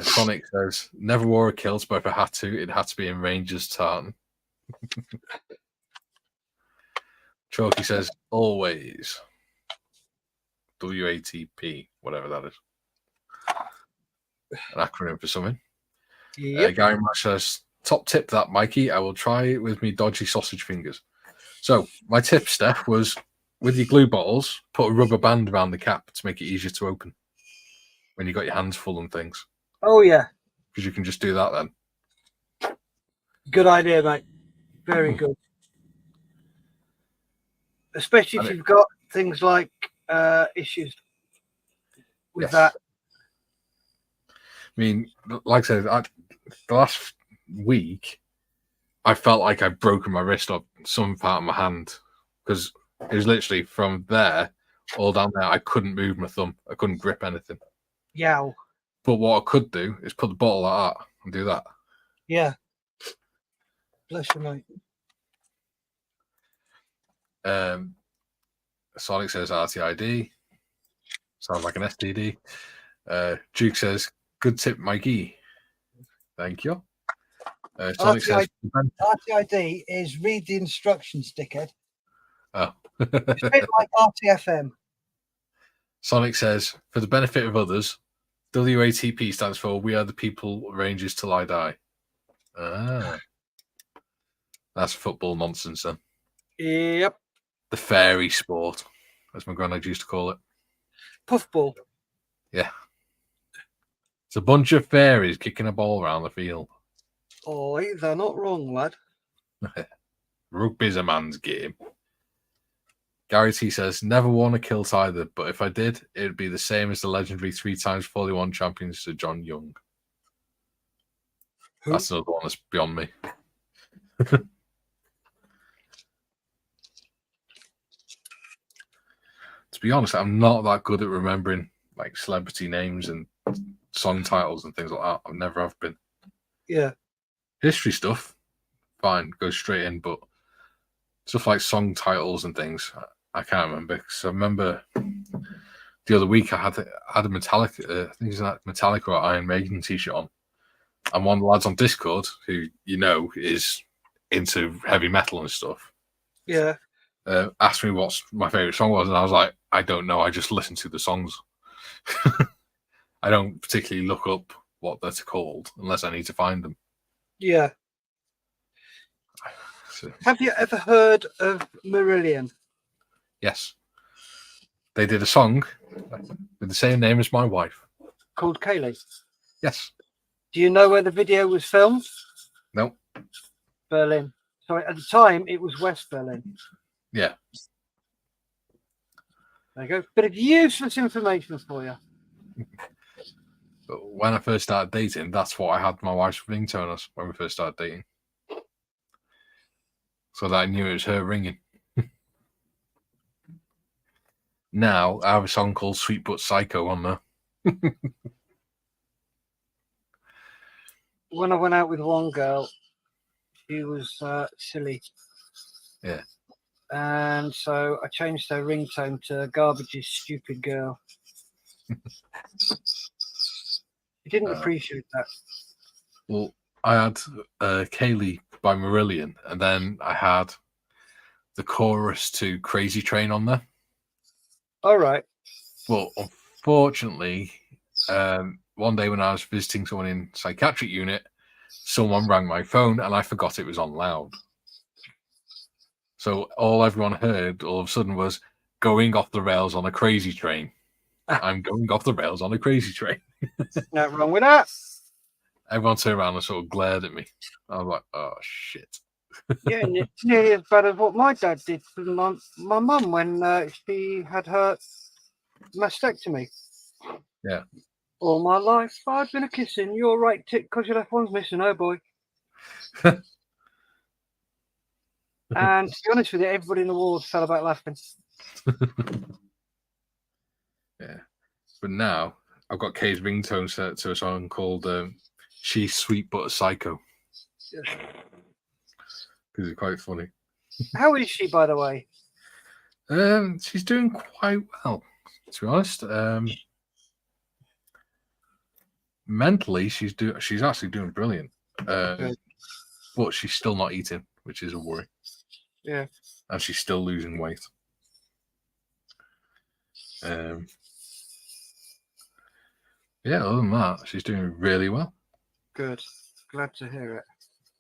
Sonic says, never wore a kilt, but if I had to, it had to be in Rangers tartan. Chalky says, always. WATP, whatever that is. An acronym for something. Yep. Gary Marsh says, top tip that, Mikey. I will try it with me dodgy sausage fingers. So my tip, Steff, was with your glue bottles, put a rubber band around the cap to make it easier to open when you got your hands full and things. Oh, yeah. Because you can just do that then. Good idea, mate. Very good. Especially if you've got things like issues with that. I mean, like I said, the last week, I felt like I'd broken my wrist or some part of my hand because it was literally from there all down there. I couldn't move my thumb. I couldn't grip anything. Yeah. But what I could do is put the bottle like that and do that. Yeah. Bless you, mate. Sonic says RTID. Sounds like an STD. Duke says, good tip, Mikey. Thank you. Sonic says, RTID is read the instructions, dickhead. oh. It's a bit like RTFM. Sonic says, for the benefit of others, WATP stands for We Are the People Rangers Till I Die. Ah. That's football nonsense then. Yep. The fairy sport, as my granddad used to call it. Puffball. Yeah. It's a bunch of fairies kicking a ball around the field. Oh, they're not wrong, lad. Rugby's a man's game. Gary T says, never won a kilt either, but if I did, it would be the same as the legendary 3 times 41 champions Sir John Young. Who? That's another one that's beyond me. To be honest, I'm not that good at remembering like celebrity names and song titles and things like that. I've never have been. Yeah. History stuff, fine, go straight in, but stuff like song titles and things, I can't remember. Because I remember the other week I had a Metallica, I think it's that Metallica or Iron Maiden t-shirt on, and one of the lads on Discord, who you know is into heavy metal and stuff, Yeah. asked me what my favorite song was, and I was like, I don't know. I just listen to the songs. I don't particularly look up what they're called unless I need to find them. Yeah. So, Have you ever heard of Marillion? yes, they did a song with the same name as my wife. Called Kaylee. Yes. Do you know where the video was filmed? No. Berlin. Sorry, at the time it was West Berlin. Yeah. There you go. Bit of useless information for you. But when I first started dating, that's what I had my wife's ringtone as when we first started dating. So that I knew it was her ringing. Now I have a song called Sweet But Psycho on there. When I went out with one girl, she was silly. Yeah. And so I changed her ringtone to Garbage's Stupid Girl. She didn't appreciate that. Well, I had Kaylee by Marillion, and then I had the chorus to Crazy Train on there. All right. But unfortunately, one day when I was visiting someone in psychiatric unit, someone rang my phone and I forgot it was on loud. So all everyone heard all of a sudden was going off the rails on a crazy train. I'm going off the rails on a crazy train. Nothing wrong with that. Everyone turned around and sort of glared at me. I was like, oh, shit. Yeah, and it's nearly as bad as what my dad did to my mum when she had her mastectomy. Yeah. All my life I've been a kissing your right tit because your left one's missing, oh boy. And to be honest with you, everybody in the ward fell about laughing. Yeah. But now I've got Kay's ringtone set to a song called She's Sweet But a Psycho. Because it's quite funny. How is she, by the way? She's doing quite well, to be honest. Mentally, she's actually doing brilliant. But she's still not eating, which is a worry. Yeah. And she's still losing weight. Yeah, other than that, she's doing really well. Good. Glad to hear it.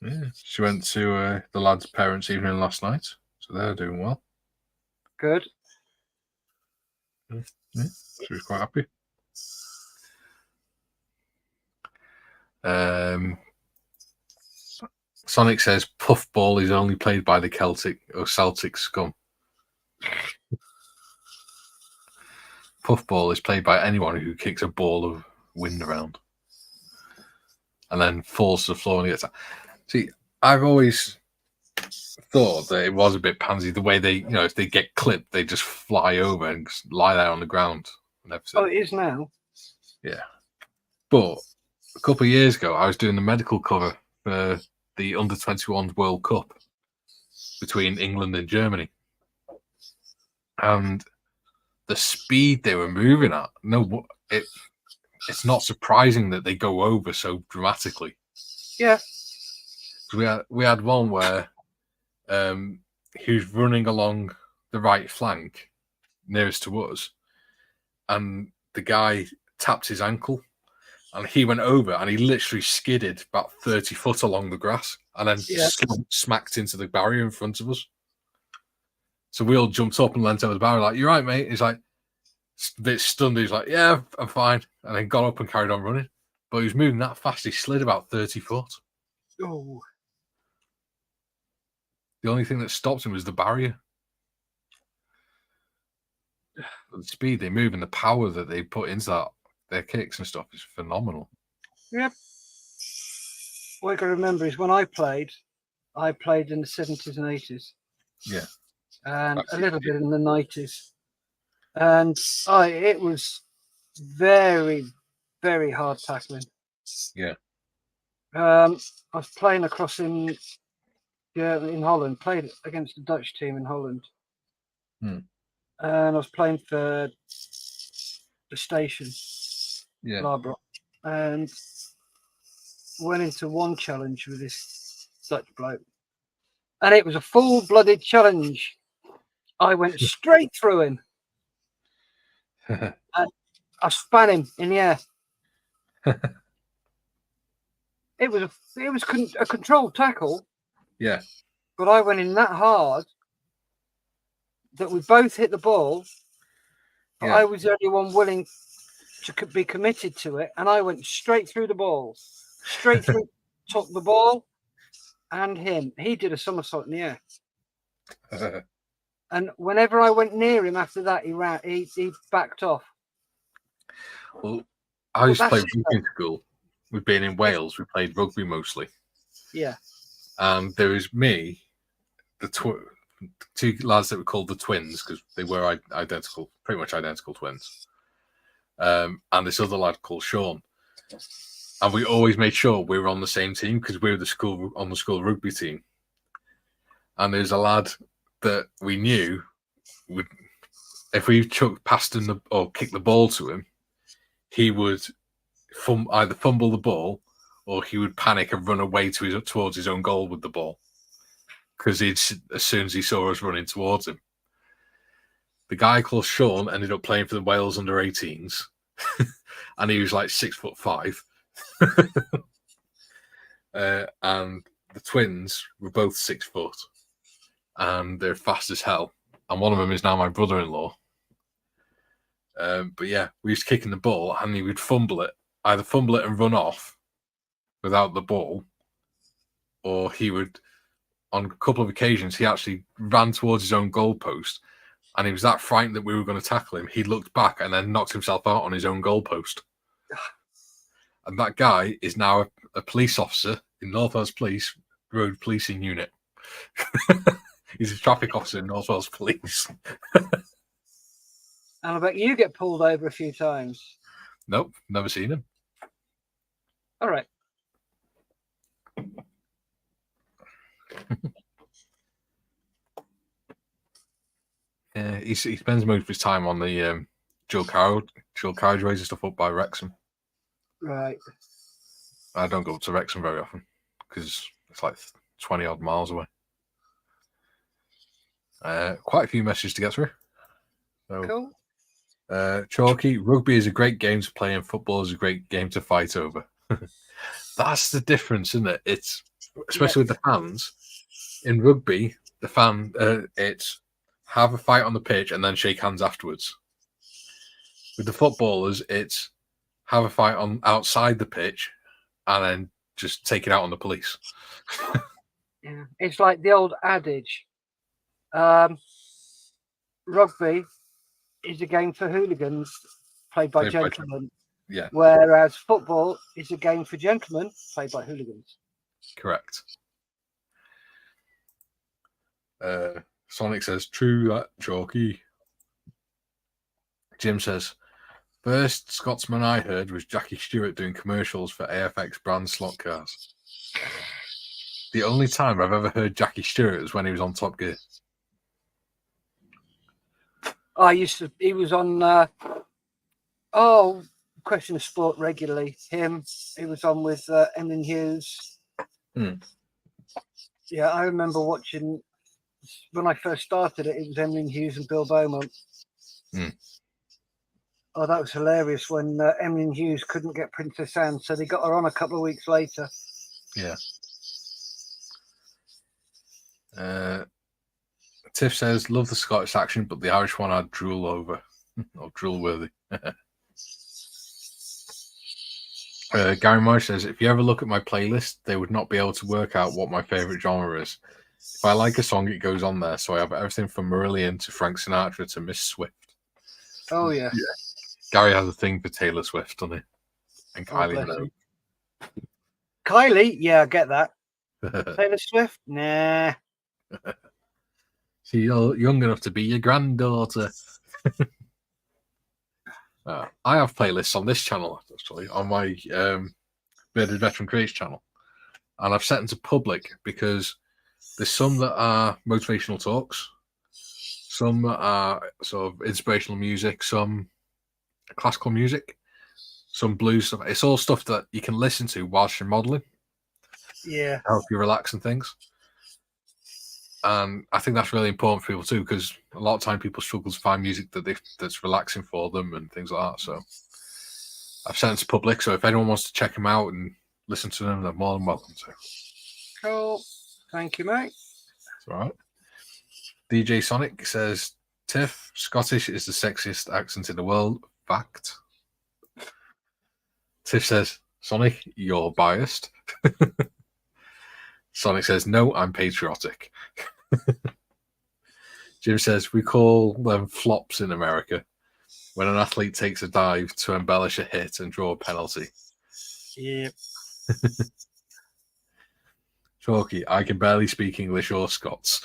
Yeah, she went to the lad's parents' evening last night, so they're doing well. Good. Yeah, she was quite happy. Sonic says puffball is only played by the Celtic scum. Puffball is played by anyone who kicks a ball of wind around and then falls to the floor and gets. See, I've always thought that it was a bit pansy the way they, if they get clipped, they just fly over and just lie there on the ground. Oh, it is now. Yeah, but a couple of years ago, I was doing the medical cover for the Under-21 World Cup between England and Germany, and the speed they were moving at. No, it's not surprising that they go over so dramatically. Yeah. We had one where he was running along the right flank nearest to us, and the guy tapped his ankle, and he went over, and he literally skidded about 30 foot along the grass, and then smacked into the barrier in front of us. So we all jumped up and leant over the barrier, like, "You right, mate?" He's like, a bit stunned. He's like, "Yeah, I'm fine," and then got up and carried on running. But he was moving that fast, he slid about 30 foot. Oh. The only thing that stopped him was the barrier. The speed they move and the power that they put into that, their kicks and stuff, is phenomenal. Yep. What you got to remember is when I played in the 70s and 80s. Yeah. And That's a little bit in the 90s. And it was very, very hard tackling. Yeah. I was playing across in Holland, played against the Dutch team in Holland. And I was playing for the station, Albatros, and went into one challenge with this Dutch bloke. And it was a full-blooded challenge. I went straight through him. And I span him in the air. It was a controlled tackle. Yeah. But I went in that hard that we both hit the ball. But I was the only one willing to be committed to it, and I went straight through the ball, straight through, took the ball, and him. He did a somersault in the air. And whenever I went near him after that, he backed off. Well, I used to play rugby in school. We've been in Wales. We played rugby mostly. Yeah. And there was me, the two lads that were called the twins because they were identical, pretty much identical twins. And this other lad called Sean. And we always made sure we were on the same team because we were on the school rugby team. And there's a lad that we knew would, if we chucked past him or kicked the ball to him, he would either fumble the ball or he would panic and run away towards his own goal with the ball because as soon as he saw us running towards him. The guy called Sean ended up playing for the Wales under-18s, and he was like 6'5". And the twins were both 6 foot, and they're fast as hell. And one of them is now my brother-in-law. But yeah, we used kicking the ball, and he would either fumble it and run off without the ball, or he would, on a couple of occasions, he actually ran towards his own goalpost, and he was that frightened that we were going to tackle him. He looked back and then knocked himself out on his own goalpost. And that guy is now a police officer in North Wales Police Road Policing Unit. He's a traffic officer in North Wales Police. And I bet you get pulled over a few times. Nope, never seen him. All right. Yeah, he spends most of his time on the dual carriageways and stuff up by Wrexham. Right. I don't go up to Wrexham very often because it's like 20 odd miles away. Quite a few messages to get through. So, cool. Chalky, rugby is a great game to play and football is a great game to fight over. That's the difference, isn't it? It's especially with the fans. In rugby, it's have a fight on the pitch and then shake hands afterwards. With the footballers, it's have a fight on outside the pitch and then just take it out on the police. Yeah, it's like the old adage. Rugby is a game for hooligans played by gentlemen. Yeah. Whereas football is a game for gentlemen played by hooligans. Correct. Sonic says, true that, Chalky. Jim says, first Scotsman I heard was Jackie Stewart doing commercials for AFX brand slot cars. The only time I've ever heard Jackie Stewart was when he was on Top Gear. I used to. He was on. Question of Sport regularly. Him. He was on with Emlyn Hughes. Hmm. Yeah, I remember watching when I first started it. It was Emlyn Hughes and Bill Beaumont. Hmm. Oh, that was hilarious when Emlyn Hughes couldn't get Princess Anne, so they got her on a couple of weeks later. Yeah. Tiff says, love the Scottish accent, but the Irish one I'd drool over. Or drool worthy. Gary Morris says, if you ever look at my playlist, they would not be able to work out what my favourite genre is. If I like a song, it goes on there. So I have everything from Marillion to Frank Sinatra to Miss Swift. Oh, yeah. Gary has a thing for Taylor Swift, doesn't he? And Oh, Kylie bless Minogue. him. Kylie, yeah, I get that. Taylor Swift, nah. So you're young enough to be your granddaughter. I have playlists on this channel, actually, on my Bearded Veteran Creates channel. And I've set them to public because there's some that are motivational talks, some that are sort of inspirational music, some classical music, some blues stuff. It's all stuff that you can listen to whilst you're modelling. Yeah. Help you relax and things. And I think that's really important for people too, because a lot of time people struggle to find music that's relaxing for them and things like that. So I've sent it to public. So if anyone wants to check them out and listen to them, they're more than welcome to. Cool. Thank you, mate. It's all right. DJ Sonic says, Tiff, Scottish is the sexiest accent in the world. Fact. Tiff says, Sonic, you're biased. Sonic says, no, I'm patriotic. Jim says, we call them flops in America when an athlete takes a dive to embellish a hit and draw a penalty. Yeah. Chalky, I can barely speak English or Scots.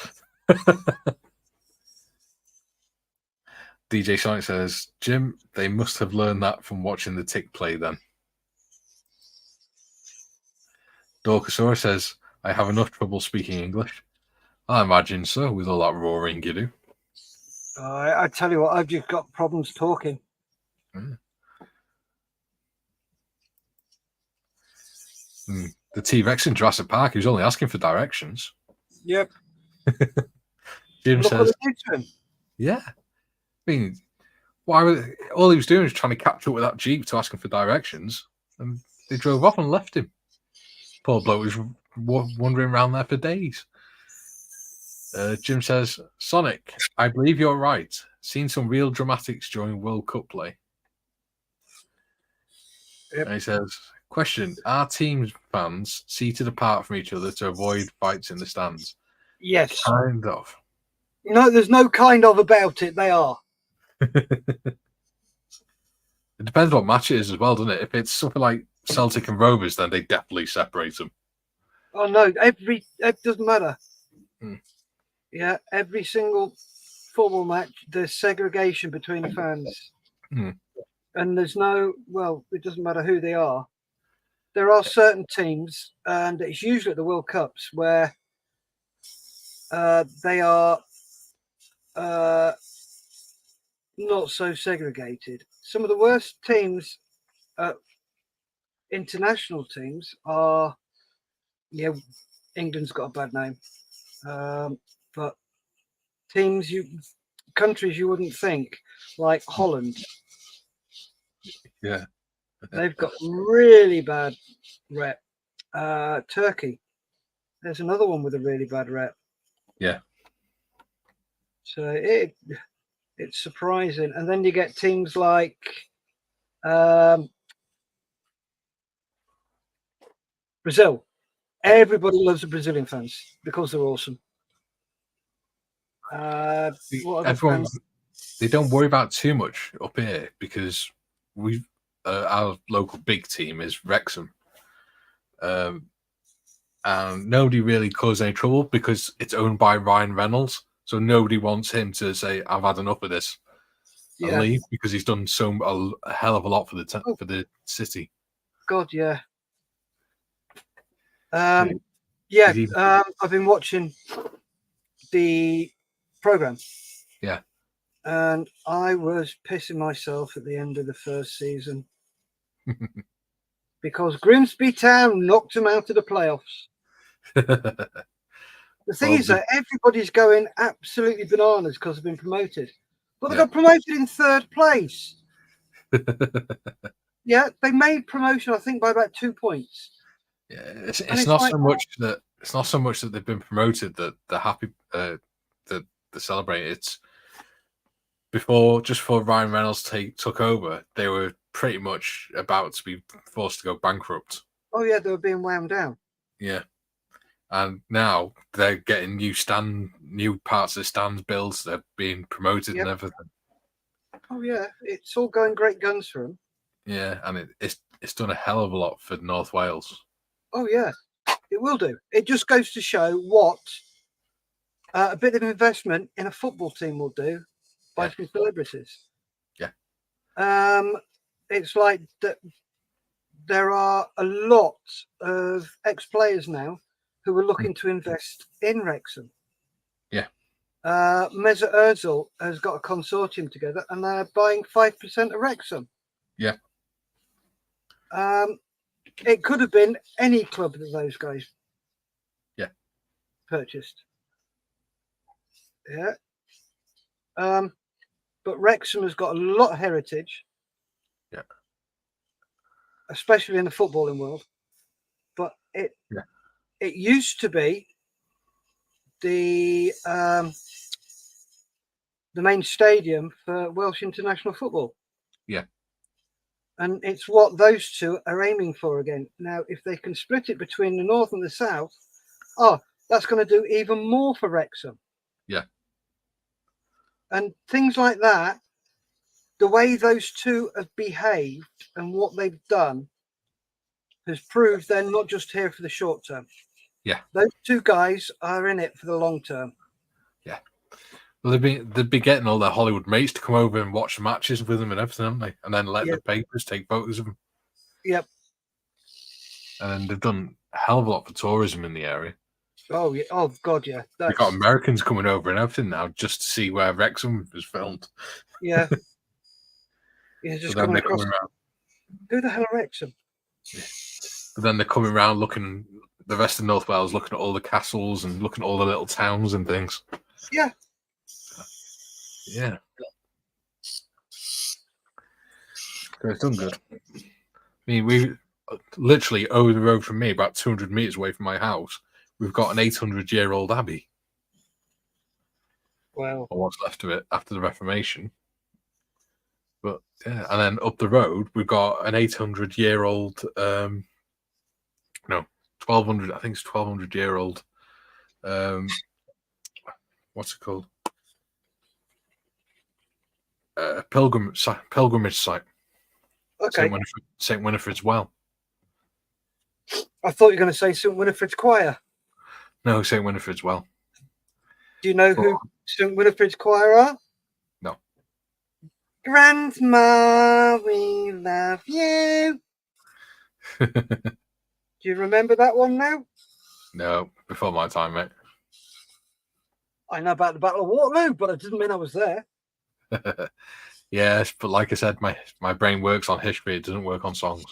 DJ Sonic says, Jim, they must have learned that from watching the Tick play then. Dorkasaur says, I have enough trouble speaking English. I imagine so, with all that roaring you do. I tell you what, I've just got problems talking. The T-Rex in Jurassic Park, he was only asking for directions. Yep. Jim Look says, what they did to him. yeah. I mean, all he was doing was trying to catch up with that Jeep to ask him for directions, and they drove off and left him. Poor bloke was wandering around there for days. Jim says, Sonic, I believe you're right. Seen some real dramatics during World Cup play. Yep. And he says, question, are team fans seated apart from each other to avoid fights in the stands? Yes. Kind of. No, there's no kind of about it. They are. It depends what match it is as well, doesn't it? If it's something like Celtic and Rovers, then they definitely separate them. Oh, no. It doesn't matter. Hmm. Yeah, every single football match, there's segregation between the fans. Hmm. And there's no, well, it doesn't matter who they are. There are certain teams, and it's usually at the World Cups, where they are not so segregated. Some of the worst teams, international teams, are, yeah, England's got a bad name, but countries you wouldn't think, like Holland. Yeah. They've got really bad rep. Turkey, there's another one with a really bad rep. Yeah. So it's surprising. And then you get teams like Brazil. Everybody loves the Brazilian fans because they're awesome. Everyone, they don't worry about too much up here because our local big team is Wrexham. And nobody really caused any trouble because it's owned by Ryan Reynolds. So nobody wants him to say, I've had enough of this and leave, because he's done a hell of a lot for the city. God, yeah. I've been watching the program. Yeah. and I was pissing myself at the end of the first season because Grimsby Town knocked them out of the playoffs. The thing is that everybody's going absolutely bananas because they've been promoted, but they got promoted in third place. Yeah, they made promotion, I think, by about 2 points. Yeah, it's not like, so much that they've been promoted that they're happy that they celebrate. It's just before Ryan Reynolds took over, they were pretty much about to be forced to go bankrupt. Oh yeah, they were being wound down. Yeah, and now they're getting new parts of the stands built. They're being promoted and everything. Oh yeah, it's all going great guns for them. Yeah, and it's done a hell of a lot for North Wales. Oh yeah, it will do. It just goes to show what a bit of investment in a football team will do by some celebrities. Yeah. It's like that. There are a lot of ex-players now who are looking to invest in Wrexham. Yeah. Mesut Ozil has got a consortium together, and they're buying 5% of Wrexham. Yeah. It could have been any club that those guys purchased. Yeah. But Wrexham has got a lot of heritage. Yeah. Especially in the footballing world. But it used to be the main stadium for Welsh international football. Yeah. And it's what those two are aiming for again. Now, if they can split it between the north and the south, that's going to do even more for Wrexham. Yeah. And things like that, the way those two have behaved and what they've done has proved they're not just here for the short term. Yeah. Those two guys are in it for the long term. Yeah. Well, they'd be getting all their Hollywood mates to come over and watch the matches with them and everything, haven't they? And then let the papers take photos of them. Yep. And they've done a hell of a lot for tourism in the area. Oh, yeah. Oh, God, yeah. They've got Americans coming over and everything now just to see where Wrexham was filmed. Yeah. Yeah, just coming across. Who the hell are Wrexham? Yeah. But then they're coming around looking, the rest of North Wales, looking at all the castles and looking at all the little towns and things. Yeah. Yeah. So it's done good. I mean, we literally over the road from me, about 200 meters away from my house, we've got an 800-year-old abbey. Wow. Or what's left of it after the Reformation. But yeah, and then up the road, we've got an 800-year-old, 1200, I think it's 1200-year-old, what's it called? Pilgrimage site. Okay. St. Winifred's Well. I thought you were going to say St. Winifred's Choir. No, St. Winifred's Well. Do you know who St. Winifred's Choir are? No. Grandma, we love you. Do you remember that one now? No, before my time, mate. I know about the Battle of Waterloo, but it didn't mean I was there. Yes, but like I said, my brain works on history. It doesn't work on songs.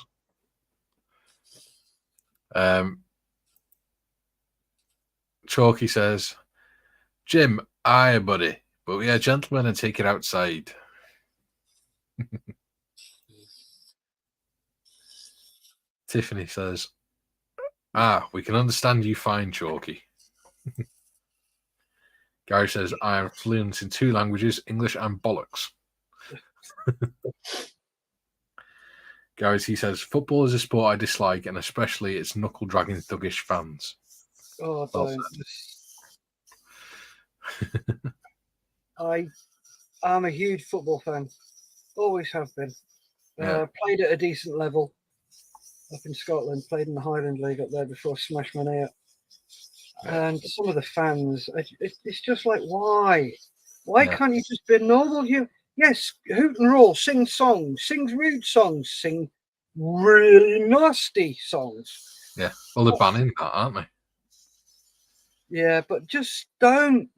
Chalky says, Jim, aye, buddy, but we are gentlemen and take it outside. Tiffany says, we can understand you fine, Chalky. Gary says, I am fluent in 2 languages, English and bollocks. Gary, he says, football is a sport I dislike, and especially its knuckle-dragging thuggish fans. Oh, Well don't. I'm a huge football fan. Always have been. Yeah. Played at a decent level up in Scotland. Played in the Highland League up there before I smashed my knee up. And some of the fans, it's just like, why? Why can't you just be normal? Yes, hoot and roll, sing songs, sing rude songs, sing really nasty songs. Yeah, well, they're banning that, aren't they? Yeah, but just don't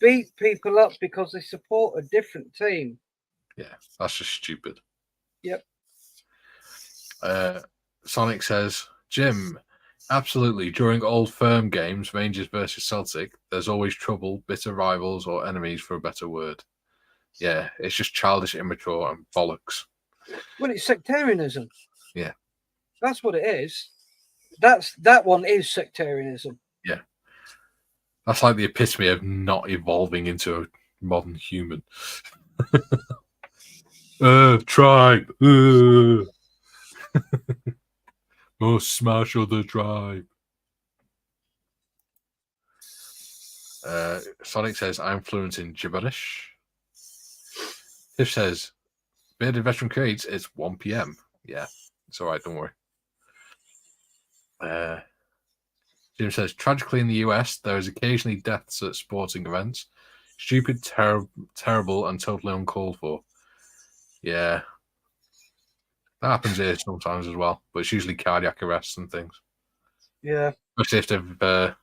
beat people up because they support a different team. Yeah, that's just stupid. Yep. Sonic says, Jim, absolutely. During old firm games, Rangers versus Celtic, there's always trouble, bitter rivals, or enemies for a better word. Yeah, it's just childish, immature, and bollocks. Well, it's sectarianism. Yeah. That's what it is. That one is sectarianism. Yeah. That's like the epitome of not evolving into a modern human. Tribe. Must smash other tribe. Sonic says, I'm fluent in gibberish. Tiff says, Bearded Veteran Creates, it's 1 p.m. Yeah, it's all right, don't worry. Jim says, tragically in the US, there is occasionally deaths at sporting events. Stupid, terrible, and totally uncalled for. Yeah. That happens here sometimes as well, but it's usually cardiac arrests and things. Yeah. Especially if they've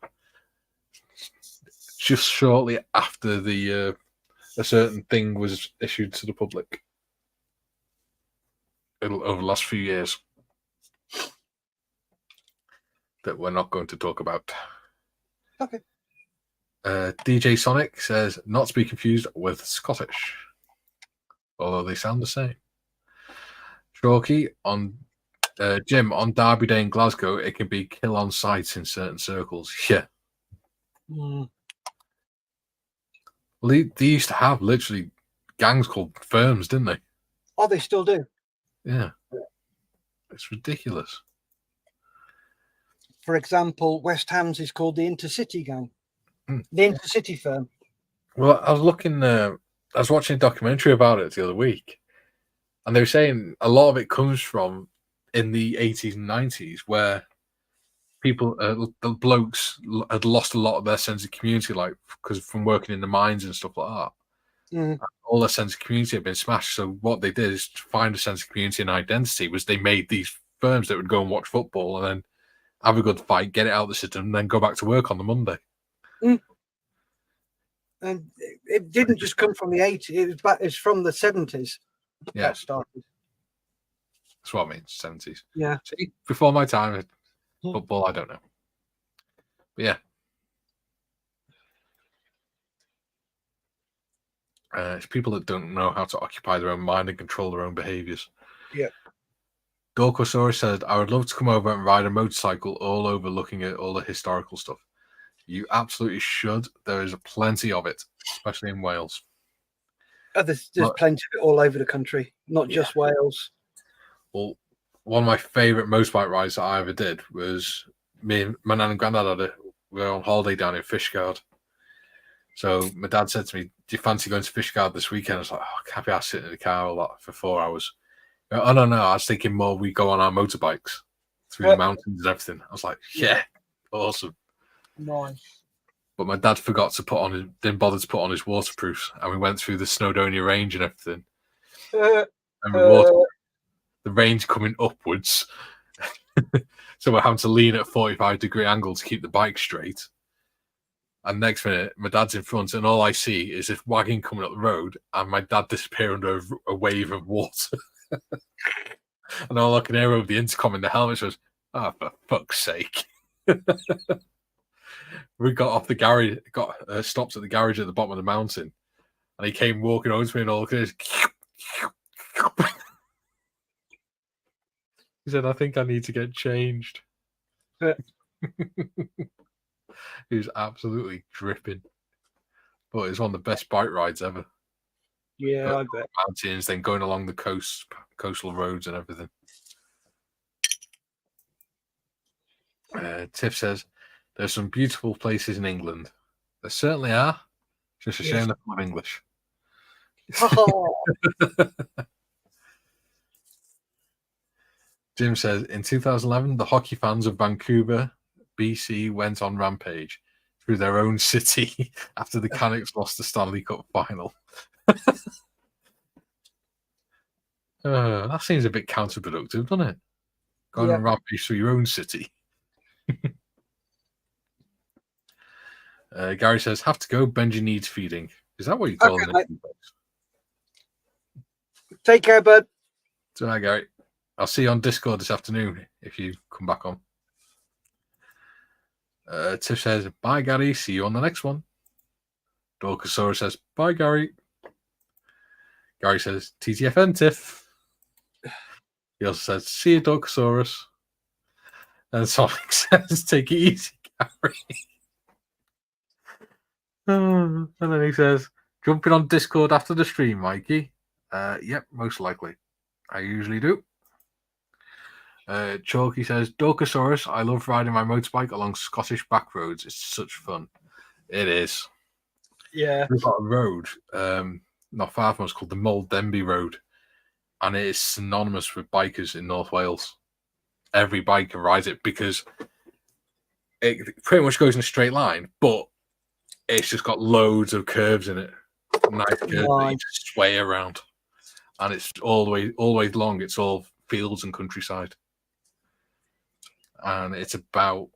just shortly after the a certain thing was issued to the public over the last few years that we're not going to talk about. Okay. DJ Sonic says, not to be confused with Scottish, although they sound the same. Chalky on Jim, on Derby Day in Glasgow, it can be kill on sight in certain circles. Yeah. Mm. Well, they used to have literally gangs called firms, didn't they? Oh, they still do. Yeah. It's ridiculous. For example, West Ham's is called the Intercity Gang. Mm. The Intercity firm. Well, I was looking, I was watching a documentary about it the other week, and they were saying a lot of it comes from in the 80s and 90s where people, the blokes had lost a lot of their sense of community, like, because from working in the mines and stuff like that. Mm. All their sense of community had been smashed. So what they did is to find a sense of community and identity was they made these firms that would go and watch football and then have a good fight, get it out of the system, and then go back to work on the Monday. Mm. And it didn't just come from the 80s. It's from the 70s. Yeah. That started. That's what I mean, 70s. Yeah. See, before my time, football, I don't know. But yeah. It's people that don't know how to occupy their own mind and control their own behaviors. Yeah. Dorkosaurus said, I would love to come over and ride a motorcycle all over looking at all the historical stuff. You absolutely should. There is plenty of it, especially in Wales. Oh, there's plenty of it all over the country, not just Wales. Well, one of my favourite motorbike rides that I ever did was me and my nan and granddad we were on holiday down in Fishguard. So my dad said to me, do you fancy going to Fishguard this weekend? I was like, oh, I can't be asked sitting in the car all that for 4 hours. Oh, no, I was thinking more we go on our motorbikes through the mountains and everything. I was like, yeah, awesome. Nice. But my dad forgot to didn't bother to put on his waterproofs, and we went through the Snowdonia Range and everything. And the range coming upwards. So we're having to lean at a 45-degree angle to keep the bike straight. And next minute, my dad's in front, and all I see is this wagon coming up the road, and my dad disappear under a wave of water. And all I can hear over the intercom in the helmet was, "Oh, for fuck's sake!" We got off the garage, stopped at the garage at the bottom of the mountain, and he came walking over to me, and all he said, "I think I need to get changed." He was absolutely dripping, but it's one of the best bike rides ever. Yeah, I bet. Mountains, then going along the coastal roads and everything. Tiff says, there's some beautiful places in England. There certainly are. Just a shame they're not English. Jim says, in 2011, the hockey fans of Vancouver, BC, went on rampage through their own city after the Canucks lost the Stanley Cup final. That seems a bit counterproductive, doesn't it? Going on rampage through your own city. Gary says, have to go. Benji needs feeding. Is that what you call Okay, it? mate. Take care, bud. So, hi, Gary. I'll see you on Discord this afternoon if you come back on. Tiff says, bye, Gary. See you on the next one. Dorkosaurus says, bye, Gary. Gary says, TTFN, Tiff. He also says, see you, Dorkosaurus. And Sonic says, take it easy, Gary. And then he says, jumping on Discord after the stream, Mikey. Yep, most likely. I usually do. Chalky says, Dorkosaurus, I love riding my motorbike along Scottish back roads. It's such fun. It is. Yeah. We've got a road not far from us called the Mold Denby Road, and it is synonymous with bikers in North Wales. Every biker rides it because it pretty much goes in a straight line, but it's just got loads of curves in it. Nice curves that you just sway around. And it's always long. It's all fields and countryside. And it's about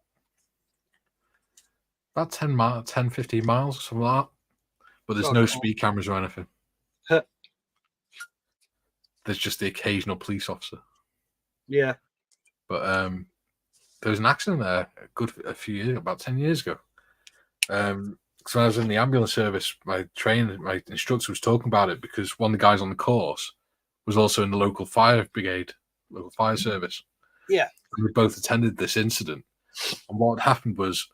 10, 15 miles, something like that. But there's no speed cameras or anything. There's just the occasional police officer. Yeah. But there was an accident there a few years, about 10 years ago. So when I was in the ambulance service, my instructor was talking about it because one of the guys on the course was also in the local fire brigade, local fire service. Yeah. And we both attended this incident. And what happened was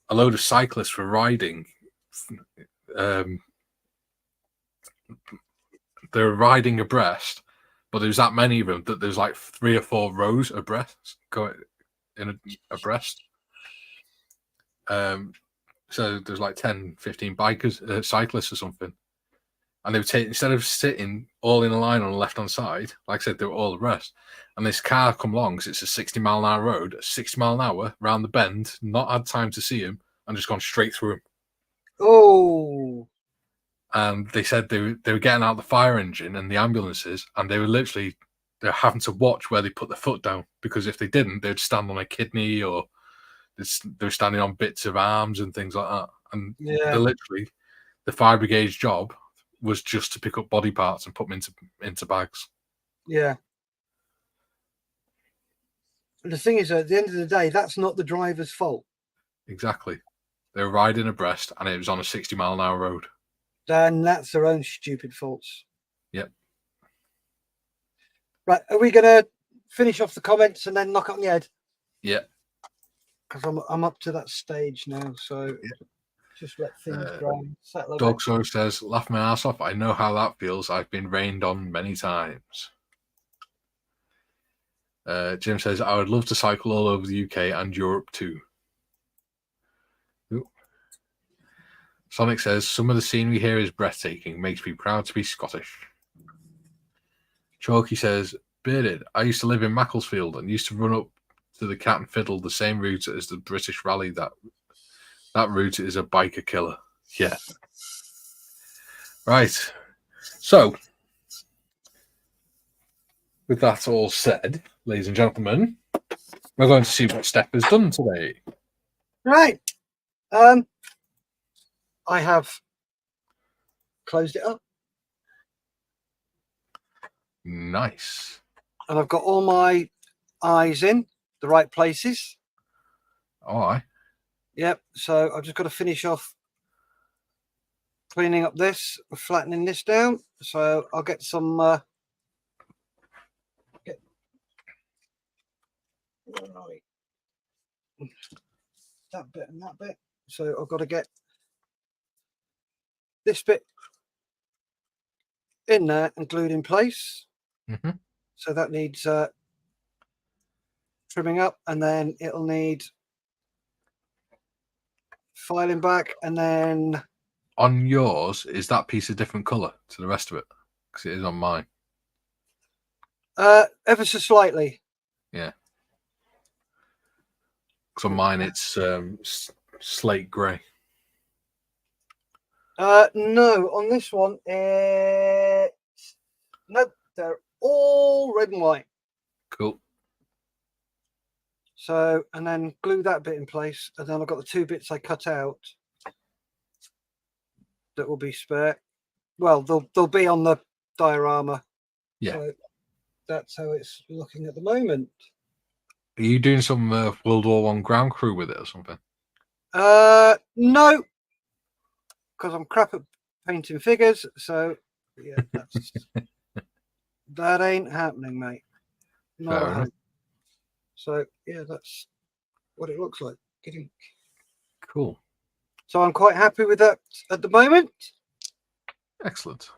a load of cyclists were riding. They were riding abreast, but there was that many of them that there's like 3 or 4 rows abreast going in abreast. So there's like 10, 15 bikers, cyclists or something. And they were instead of sitting all in a line on the left-hand side, like I said, they were all abreast. And this car come along, because it's a 60-mile-an-hour road, 60 mile an hour, round the bend, not had time to see him, and just gone straight through him. Oh. And they said they were getting out the fire engine and the ambulances, and they were having to watch where they put their foot down, because if they didn't, they'd stand on a kidney, or they were standing on bits of arms and things like that. And literally, the fire brigade's job was just to pick up body parts and put them into bags. Yeah. The thing is, at the end of the day, that's not the driver's fault. Exactly. They were riding abreast, and it was on a 60-mile-an-hour road. Then that's their own stupid faults. Yep. Right, are we going to finish off the comments and then knock on the head? Yeah. Because I'm up to that stage now, so just let things grind. Dorkosaurus says, laugh my ass off. I know how that feels. I've been rained on many times. Jim says, I would love to cycle all over the UK and Europe too. Ooh. Sonic says, some of the scenery here is breathtaking. Makes me proud to be Scottish. Chalky says, Bearded, I used to live in Macclesfield and used to run up to the Cat and Fiddle the same route as the British Rally. That route is a biker killer. Yeah. Right. So, with that all said, ladies and gentlemen, we're going to see what Steff has done today. Right. I have closed it up. Nice. And I've got all my eyes in the right places. All right. Yep. So I've just got to finish off cleaning up this, flattening this down. So I'll get some that bit and that bit. So I've got to get this bit in there and glued in place. Mm-hmm. So that needs trimming up, and then it'll need filing back, and then on yours, is that piece a different colour to the rest of it? Because it is on mine. Ever so slightly. Yeah. Because on mine it's slate grey. No, on this one, nope, they're all red and white. Cool. So, and then glue that bit in place, and then I've got the 2 bits I cut out. that will be spare. Well, they'll be on the diorama. Yeah. So that's how it's looking at the moment. Are you doing some World War One ground crew with it or something? No, because I'm crap at painting figures. So yeah, that ain't happening, mate. Not Fair at enough. home. So yeah, that's what it looks like. Cool. So I'm quite happy with that at the moment. Excellent.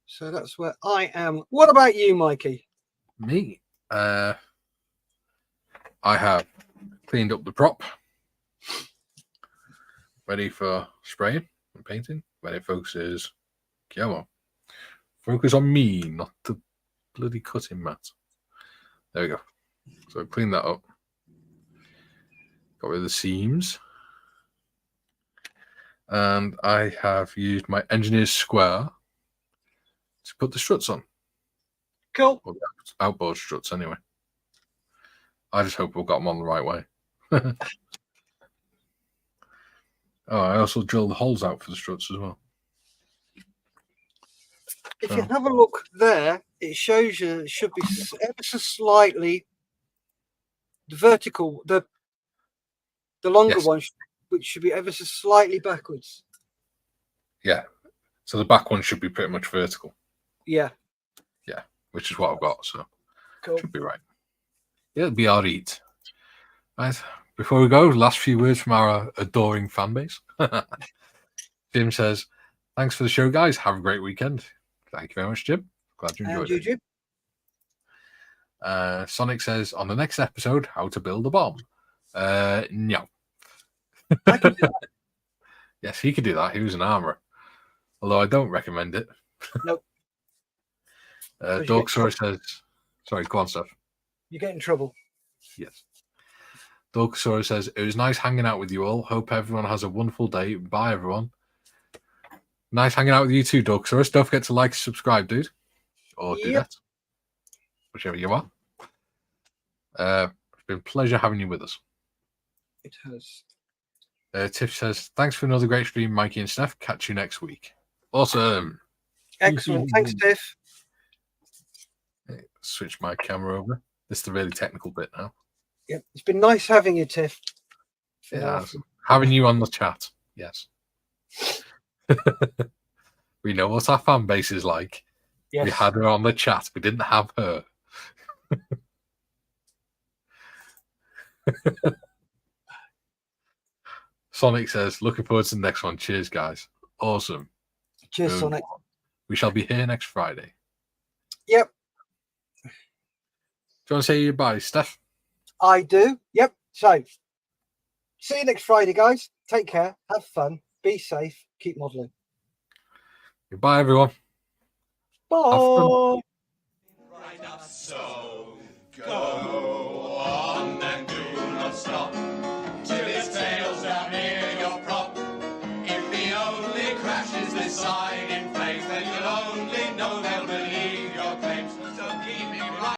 So that's where I am. What about you, Mikey? Me, I have cleaned up the prop, ready for spraying and painting. When it focuses, come on, focus on me, not the bloody cutting mat. There we go. So clean that up. Got rid of the seams. And I have used my engineer's square to put the struts on. Cool. Well, outboard struts, anyway. I just hope we've got them on the right way. Oh, I also drilled the holes out for the struts as well. If you have a look there, it shows you it should be ever so slightly the vertical, the longer Yes. one, which should be ever so slightly backwards. Yeah. So the back one should be pretty much vertical. Yeah. Yeah, which is what I've got, so Cool. should be right. Yeah, it'll be all right. Right. Before we go, last few words from our adoring fan base. Jim says, thanks for the show, guys. Have a great weekend. Thank you very much, Jim. Glad you enjoyed it. Sonic says, on the next episode, how to build a bomb. No. I can do that. Yes, he could do that. He was an armorer. Although I don't recommend it. Nope. Dorksaurus says, sorry, go on, Steff. You get in trouble. Yes. Dorksaurus says, it was nice hanging out with you all. Hope everyone has a wonderful day. Bye, everyone. Nice hanging out with you too, Dorksaurus. Don't forget to like and subscribe, dude. Or do that. Whichever you are. It's been a pleasure having you with us. It has. Tiff says, thanks for another great stream, Mikey and Steff. Catch you next week. Awesome. Excellent. Thanks, Steff. Switch my camera over. This is the really technical bit now. Yep. It's been nice having you, Tiff. Yeah. Having you on the chat. Yes. We know what our fan base is like. Yes. We had her on the chat. We didn't have her. Sonic says, looking forward to the next one. Cheers, guys. Awesome. Cheers, Sonic. We shall be here next Friday. Yep. Do you want to say goodbye, Steff? I do. Yep. So, see you next Friday, guys. Take care. Have fun. Be safe. Keep modelling. Goodbye, everyone. Bye. Right up, so go on and do not stop till his tail's down near your prop. If he only crashes this side in place, then you'll